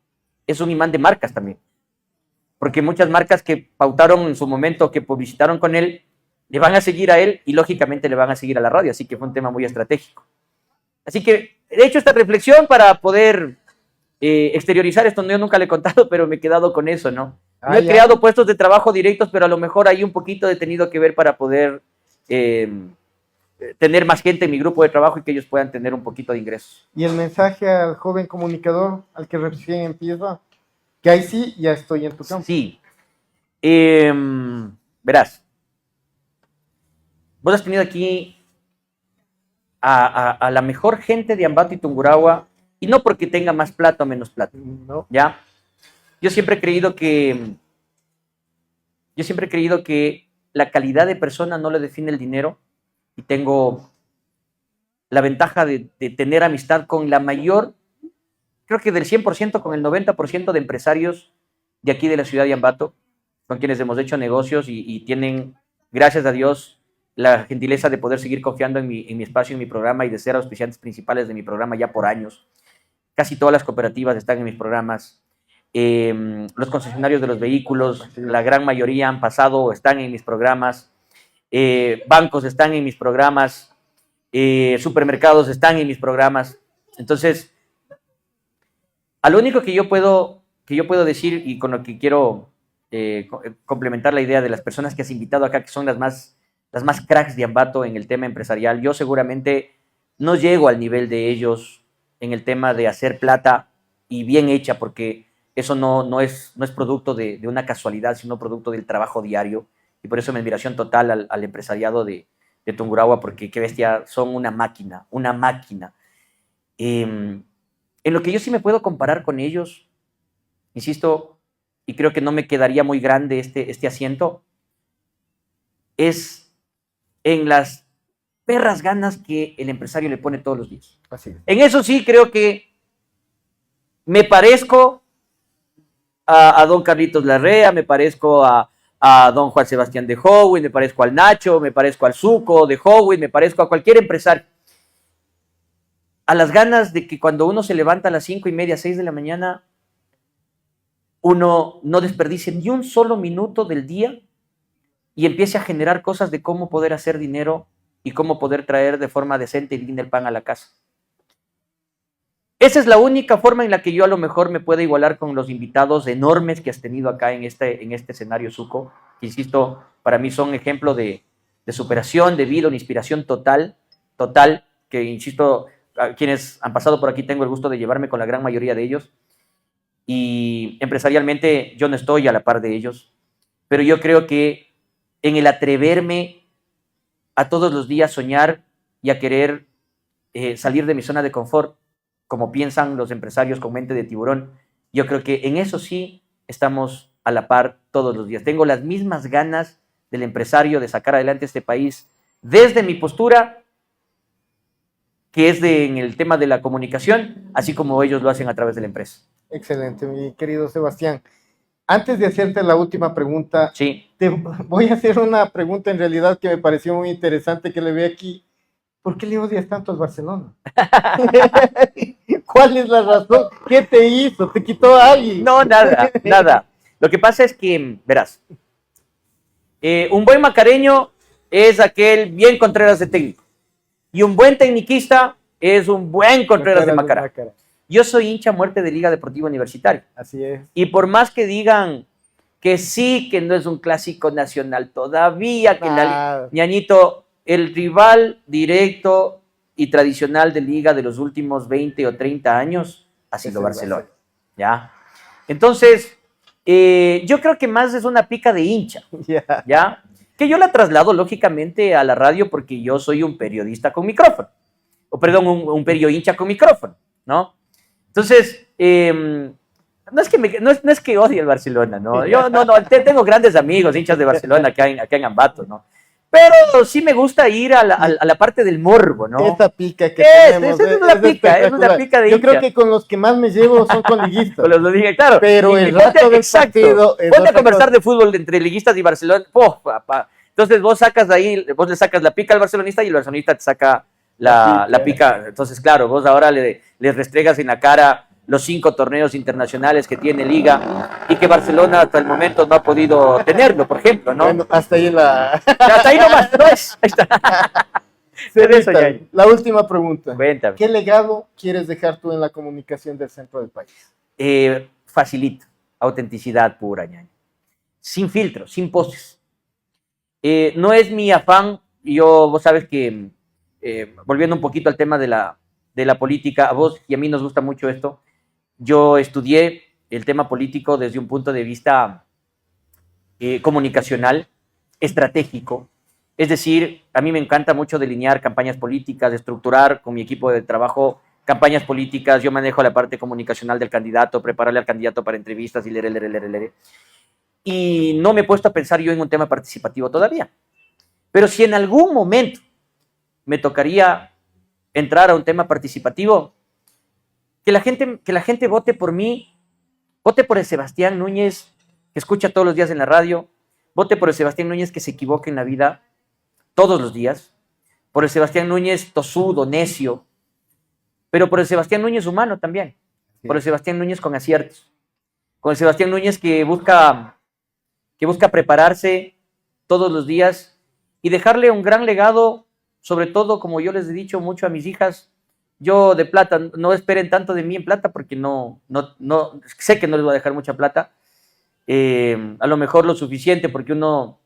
es un imán de marcas también. Porque muchas marcas que pautaron en su momento, que publicitaron con él, le van a seguir a él y lógicamente le van a seguir a la radio. Así que fue un tema muy estratégico. Así que he hecho esta reflexión para poder exteriorizar esto. Yo nunca le he contado, pero me he quedado con eso, ¿no? No he creado puestos de trabajo directos, pero a lo mejor hay un poquito de tenido que ver para poder tener más gente en mi grupo de trabajo y que ellos puedan tener un poquito de ingresos. Y el mensaje al joven comunicador, al que recién empieza, que ahí sí, ya estoy en tu campo. Sí. Verás, vos has tenido aquí a la mejor gente de Ambato y Tungurahua, y no porque tenga más plata o menos plata, No. ¿ya? Yo siempre he creído que la calidad de persona no le define el dinero, y tengo la ventaja de tener amistad con la mayor, creo que del 100%, con el 90% de empresarios de aquí de la ciudad de Ambato, con quienes hemos hecho negocios y tienen, gracias a Dios, la gentileza de poder seguir confiando en mi espacio, en mi programa, y de ser auspiciantes principales de mi programa ya por años. Casi todas las cooperativas están en mis programas. Los concesionarios de los vehículos, la gran mayoría han pasado o están en mis programas. Bancos están en mis programas. Supermercados están en mis programas. Entonces, a lo único que yo puedo decir, y con lo que quiero complementar la idea de las personas que has invitado acá, que son las más cracks de Ambato en el tema empresarial, yo seguramente no llego al nivel de ellos en el tema de hacer plata y bien hecha, porque eso no es producto de una casualidad, sino producto del trabajo diario. Y por eso mi admiración total al empresariado de Tungurahua, porque qué bestia, son una máquina, una máquina. En lo que yo sí me puedo comparar con ellos, insisto, y creo que no me quedaría muy grande este asiento, es en las perras ganas que el empresario le pone todos los días. Así es. En eso sí creo que me parezco a don Carlitos Larrea, me parezco a don Juan Sebastián de Howitt, me parezco al Nacho, me parezco al Zuco de Howitt, me parezco a cualquier empresario. A las ganas de que cuando uno se levanta a las 5:30, 6 de la mañana, uno no desperdicie ni un solo minuto del día y empiece a generar cosas de cómo poder hacer dinero y cómo poder traer de forma decente y digna el pan a la casa. Esa es la única forma en la que yo a lo mejor me puedo igualar con los invitados enormes que has tenido acá en este escenario, Zuco, que insisto, para mí son ejemplo de superación, de vida, una inspiración total, que insisto, a quienes han pasado por aquí tengo el gusto de llevarme con la gran mayoría de ellos, y empresarialmente yo no estoy a la par de ellos, pero yo creo que en el atreverme a todos los días soñar y a querer salir de mi zona de confort, como piensan los empresarios con mente de tiburón, yo creo que en eso sí estamos a la par todos los días. Tengo las mismas ganas del empresario de sacar adelante este país desde mi postura, que es en el tema de la comunicación, así como ellos lo hacen a través de la empresa. Excelente, mi querido Sebastián. Antes de hacerte la última pregunta, Sí. te voy a hacer una pregunta en realidad que me pareció muy interesante, que le veo aquí. ¿Por qué le odias tanto al Barcelona? ¿Cuál es la razón? ¿Qué te hizo? ¿Te quitó a alguien? No, nada. Lo que pasa es que, verás, un buen macareño es aquel bien Contreras de técnico. Y un buen tecniquista es un buen Contreras de Macará. Yo soy hincha a muerte de Liga Deportiva Universitaria. Así es. Y por más que digan que sí, que no es un clásico nacional todavía, que ñañito, el rival directo y tradicional de Liga de los últimos 20 o 30 años ha sido Barcelona. ¿Ya? Entonces, yo creo que más es una pica de hincha. ¿Ya? Que yo la traslado lógicamente a la radio porque yo soy un periodista con micrófono. O perdón, un hincha con micrófono, ¿no? Entonces, no es que odie el Barcelona, ¿no? Yo tengo grandes amigos, hinchas de Barcelona acá en Ambato, ¿no? Pero sí me gusta ir a la parte del morbo, ¿no? Esa pica que tenemos. Es una pica, es una pica de Yo hincha. creo que con los que más me llevo son con liguistas. Con los dije, claro. Pero el rato del partido es ponte a otra conversar cosa. de fútbol entre liguistas y Barcelona. Papá. Entonces vos sacas de ahí, vos le sacas la pica al barcelonista y el barcelonista te saca la pica. Entonces, claro, vos ahora le restregas en la cara los 5 torneos internacionales que tiene Liga y que Barcelona hasta el momento no ha podido tenerlo, por ejemplo, ¿no? Bueno, hasta ahí la... Hasta ahí nomás, no es. Ahí está. De eso ya. La última pregunta. Cuéntame. ¿Qué legado quieres dejar tú en la comunicación del centro del país? Facilito, autenticidad pura, ñaño. Sin filtro, sin poses. No es mi afán, vos sabes que, volviendo un poquito al tema de la política, a vos y a mí nos gusta mucho esto. Yo estudié el tema político desde un punto de vista comunicacional, estratégico. Es decir, a mí me encanta mucho delinear campañas políticas, estructurar con mi equipo de trabajo campañas políticas. Yo manejo la parte comunicacional del candidato, prepararle al candidato para entrevistas y leer. Y no me he puesto a pensar yo en un tema participativo todavía. Pero si en algún momento me tocaría entrar a un tema participativo, que la gente vote por mí, vote por el Sebastián Núñez que escucha todos los días en la radio, vote por el Sebastián Núñez que se equivoca en la vida todos los días, por el Sebastián Núñez tosudo, necio, pero por el Sebastián Núñez humano también, por el Sebastián Núñez con aciertos, con el Sebastián Núñez que busca prepararse todos los días y dejarle un gran legado, sobre todo, como yo les he dicho mucho a mis hijas, yo de plata, no esperen tanto de mí en plata porque no sé que no les voy a dejar mucha plata, a lo mejor lo suficiente porque uno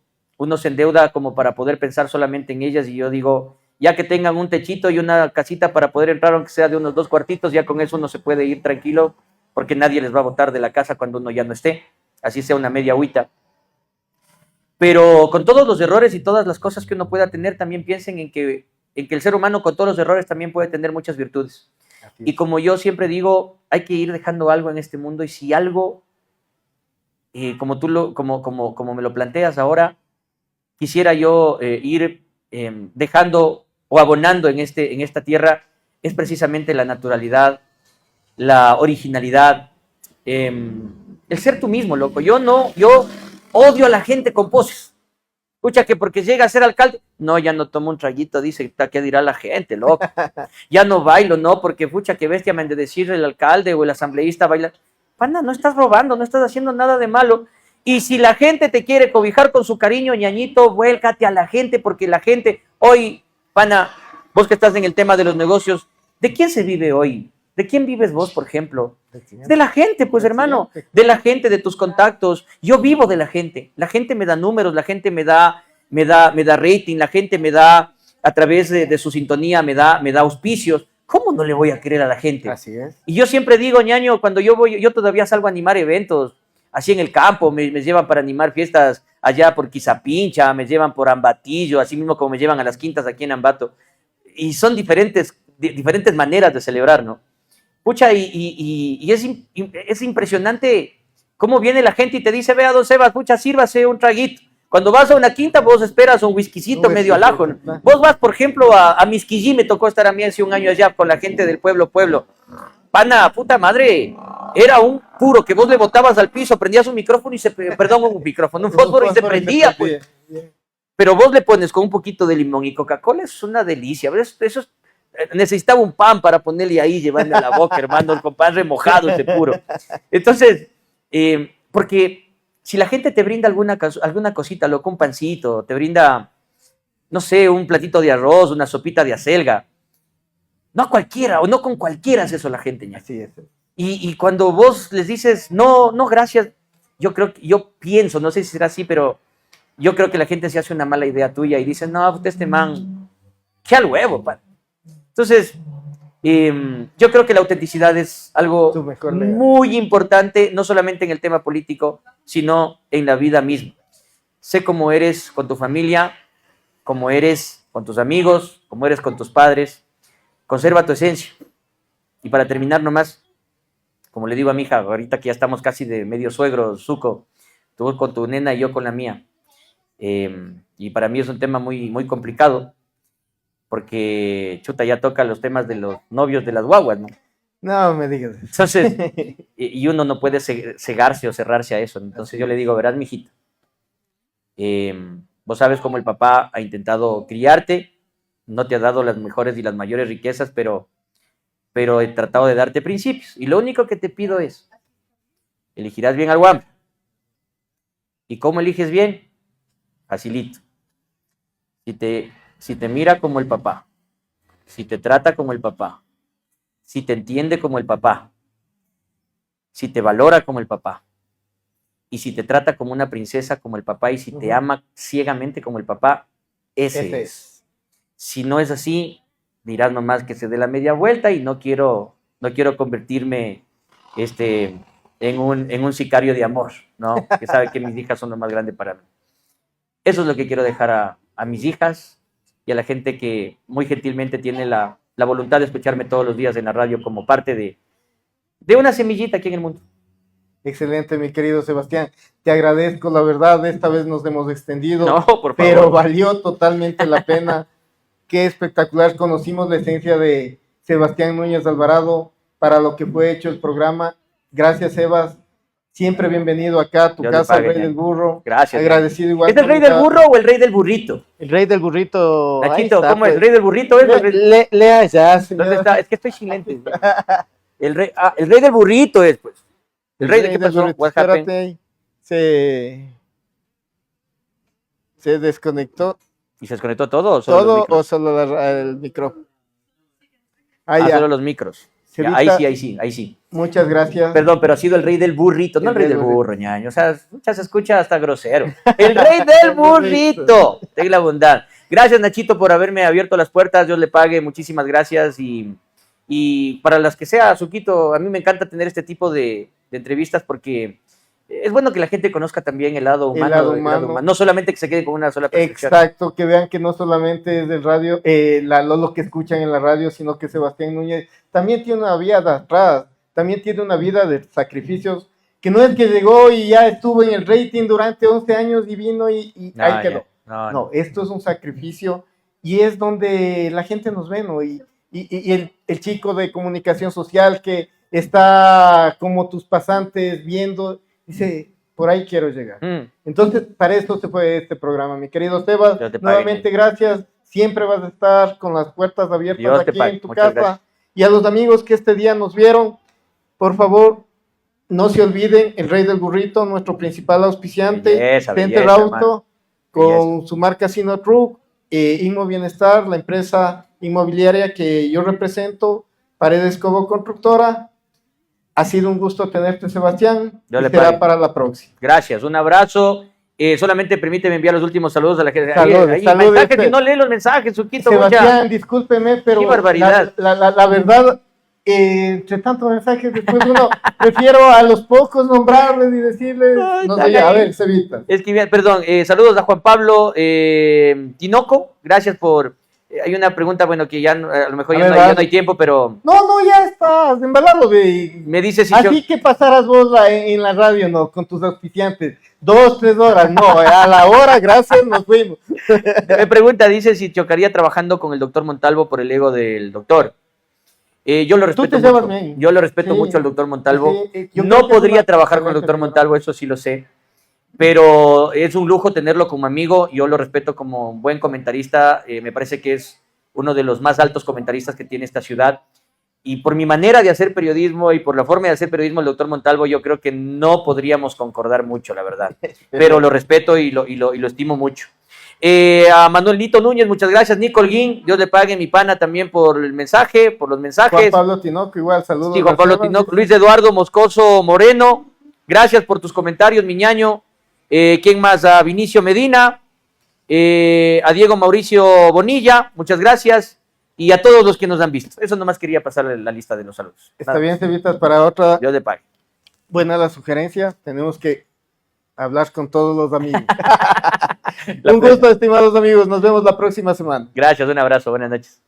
se endeuda como para poder pensar solamente en ellas y yo digo, ya que tengan un techito y una casita para poder entrar, aunque sea de unos 2 cuartitos, ya con eso uno se puede ir tranquilo porque nadie les va a botar de la casa cuando uno ya no esté, así sea una media agüita. Pero con todos los errores y todas las cosas que uno pueda tener, también piensen en que el ser humano con todos los errores también puede tener muchas virtudes. Y como yo siempre digo, hay que ir dejando algo en este mundo y si algo, como me lo planteas ahora, quisiera yo ir dejando o abonando en esta tierra, es precisamente la naturalidad, la originalidad, el ser tú mismo, loco. Yo odio a la gente con poses. Escucha que porque llega a ser alcalde, no, ya no tomo un traguito, dice, ¿qué dirá la gente, loco? Ya no bailo, no, porque pucha, que bestia me han de decir el alcalde o el asambleísta baila. Pana, no estás robando, no estás haciendo nada de malo. Y si la gente te quiere cobijar con su cariño, ñañito, vuélcate a la gente, porque la gente, hoy, pana, vos que estás en el tema de los negocios, ¿de quién se vive hoy? ¿De quién vives vos, por ejemplo? De la gente, pues, hermano, de la gente, de tus contactos. Yo vivo de la gente me da números, la gente me da rating, la gente me da, a través de su sintonía, me da auspicios. ¿Cómo no le voy a querer a la gente? Así es. Y yo siempre digo, ñaño, cuando yo todavía salgo a animar eventos, así en el campo, me llevan para animar fiestas allá por Quizapincha, me llevan por Ambatillo, así mismo como me llevan a las quintas aquí en Ambato. Y son diferentes maneras de celebrar, ¿no? Pucha, y es impresionante cómo viene la gente y te dice, vea, don Sebas, pucha, sírvase un traguito. Cuando vas a una quinta, vos esperas un whiskycito medio al ajo, ¿no? Vos vas, por ejemplo, a Misquillí, me tocó estar a mí hace un año allá con la gente del pueblo. Pana, puta madre, era un puro que vos le botabas al piso, prendías un micrófono un fósforo y se prendía, pues. Pero vos le pones con un poquito de limón y Coca-Cola, es una delicia. Necesitaba un pan para ponerle ahí, llevarle a la boca, hermano, con pan remojado ese puro. Entonces, porque si la gente te brinda alguna cosita, loco, un pancito, te brinda, no sé, un platito de arroz, una sopita de acelga, no a cualquiera, o no con cualquiera hace eso la gente, ña. Así es. Y cuando vos les dices, no, gracias, yo pienso, no sé si será así, pero yo creo que la gente se hace una mala idea tuya y dice, no, este man, qué al huevo, pa. Entonces, yo creo que la autenticidad es algo muy importante, no solamente en el tema político, sino en la vida misma. Sé cómo eres con tu familia, cómo eres con tus amigos, cómo eres con tus padres. Conserva tu esencia. Y para terminar nomás, como le digo a mi hija, ahorita que ya estamos casi de medio suegro, Zuko, tú con tu nena y yo con la mía. Y para mí es un tema muy, muy complicado, porque chuta, ya toca los temas de los novios de las guaguas, ¿no? No me digas eso. Entonces, y uno no puede cegarse o cerrarse a eso. Entonces yo le digo, verás, mijito, vos sabes cómo el papá ha intentado criarte, no te ha dado las mejores y las mayores riquezas, pero he tratado de darte principios. Y lo único que te pido es, elegirás bien al guampa. ¿Y cómo eliges bien? Facilito. Si te mira como el papá, si te trata como el papá, si te entiende como el papá, si te valora como el papá, y si te trata como una princesa como el papá, y si te ama ciegamente como el papá, ese es. Si no es así, dirás nomás que se dé la media vuelta y no quiero convertirme en un sicario de amor, ¿no? Que sabe que mis hijas son lo más grande para mí. Eso es lo que quiero dejar a mis hijas y a la gente que muy gentilmente tiene la voluntad de escucharme todos los días en la radio como parte de una semillita aquí en el mundo. Excelente, mi querido Sebastián. Te agradezco, la verdad, esta vez nos hemos extendido, No, por favor. pero valió totalmente la pena. Qué espectacular, conocimos la esencia de Sebastián Núñez Alvarado para lo que fue hecho el programa. Gracias, Sebas. Siempre bienvenido acá a tu casa, el Rey del Burro. Gracias. Agradecido igual. ¿Es el Rey del Burro o el Rey del Burrito? El Rey del Burrito. Nachito, ¿cómo es? ¿El Rey del Burrito? Lea ya, señor. ¿Dónde está? Es que estoy silente. El Rey del Burrito es, pues. ¿El Rey de qué pasó? Espérate, se desconectó. ¿Y se desconectó todo o solo ¿Todo o solo el micrófono? Solo los micros. Ya, ahí sí. Muchas gracias. Perdón, pero ha sido el Rey del Burrito, no el Rey del Burro, ñaño. O sea, se escucha hasta grosero. El Rey del Burrito. Ten la bondad. Gracias, Nachito, por haberme abierto las puertas. Dios le pague. Muchísimas gracias. Y para las que sea, Suquito, a mí me encanta tener este tipo de entrevistas porque es bueno que la gente conozca también el lado humano. No solamente que se quede con una sola percepción. Exacto, que vean que no solamente es del radio, lo que escuchan en la radio, sino que Sebastián Núñez también tiene una vida de atrás, también tiene una vida de sacrificios, que no es que llegó y ya estuvo en el rating durante 11 años y vino y ahí quedó. No, esto es un sacrificio y es donde la gente nos ve, ¿no? Y el chico de comunicación social que está como tus pasantes viendo, dice, por ahí quiero llegar. Entonces, para esto se fue este programa. Mi querido Sebas, nuevamente gracias. Siempre vas a estar con las puertas abiertas aquí en tu casa. Gracias. Y a los amigos que este día nos vieron, por favor, no se olviden, el Rey del Burrito, nuestro principal auspiciante, Center Auto, con su marca Sino Truck, Inmo Bienestar, la empresa inmobiliaria que yo represento, Paredes Cobo Constructora. Ha sido un gusto tenerte, Sebastián. Será para la próxima. Gracias, un abrazo. Solamente permíteme enviar los últimos saludos a la gente. Saludos. Mensajes, que no lee los mensajes, Suquito. Sebastián, discúlpeme, pero qué barbaridad. La verdad, entre tantos mensajes, después uno prefiero a los pocos nombrarles y decirles, a ver, Sevita. Perdón, saludos a Juan Pablo Tinoco, gracias por... hay una pregunta, bueno, que ya a lo mejor ya no hay tiempo, pero... No, ya estás embalado. Me dice si así que pasarás vos en la radio, ¿no? Con tus auspiciantes. 2, 3 horas, no, a la hora, gracias, nos fuimos. Me pregunta, dice si chocaría trabajando con el doctor Montalvo por el ego del doctor. Yo lo respeto mucho. Yo lo respeto mucho al doctor Montalvo. No podría trabajar con el doctor Montalvo, eso sí lo sé. Pero es un lujo tenerlo como amigo, yo lo respeto como un buen comentarista, me parece que es uno de los más altos comentaristas que tiene esta ciudad, y por mi manera de hacer periodismo y por la forma de hacer periodismo el doctor Montalvo, yo creo que no podríamos concordar mucho, la verdad, pero lo respeto y lo estimo mucho. A Manuel Nito Núñez, muchas gracias. Nico Holguín, Dios le pague, mi pana, también por el mensaje, por los mensajes. Juan Pablo Tinoco, igual, saludos. Sí, Juan Pablo Tinoco. Luis Eduardo Moscoso Moreno, gracias por tus comentarios, mi ñaño. ¿Quién más? A Vinicio Medina, a Diego Mauricio Bonilla, muchas gracias, y a todos los que nos han visto. Eso nomás quería pasarle la lista de los saludos. Está bien, Cevitas, para otra. Dios le pague. Buena la sugerencia, tenemos que hablar con todos los amigos. Un gusto, estimados amigos, nos vemos la próxima semana. Gracias, un abrazo, buenas noches.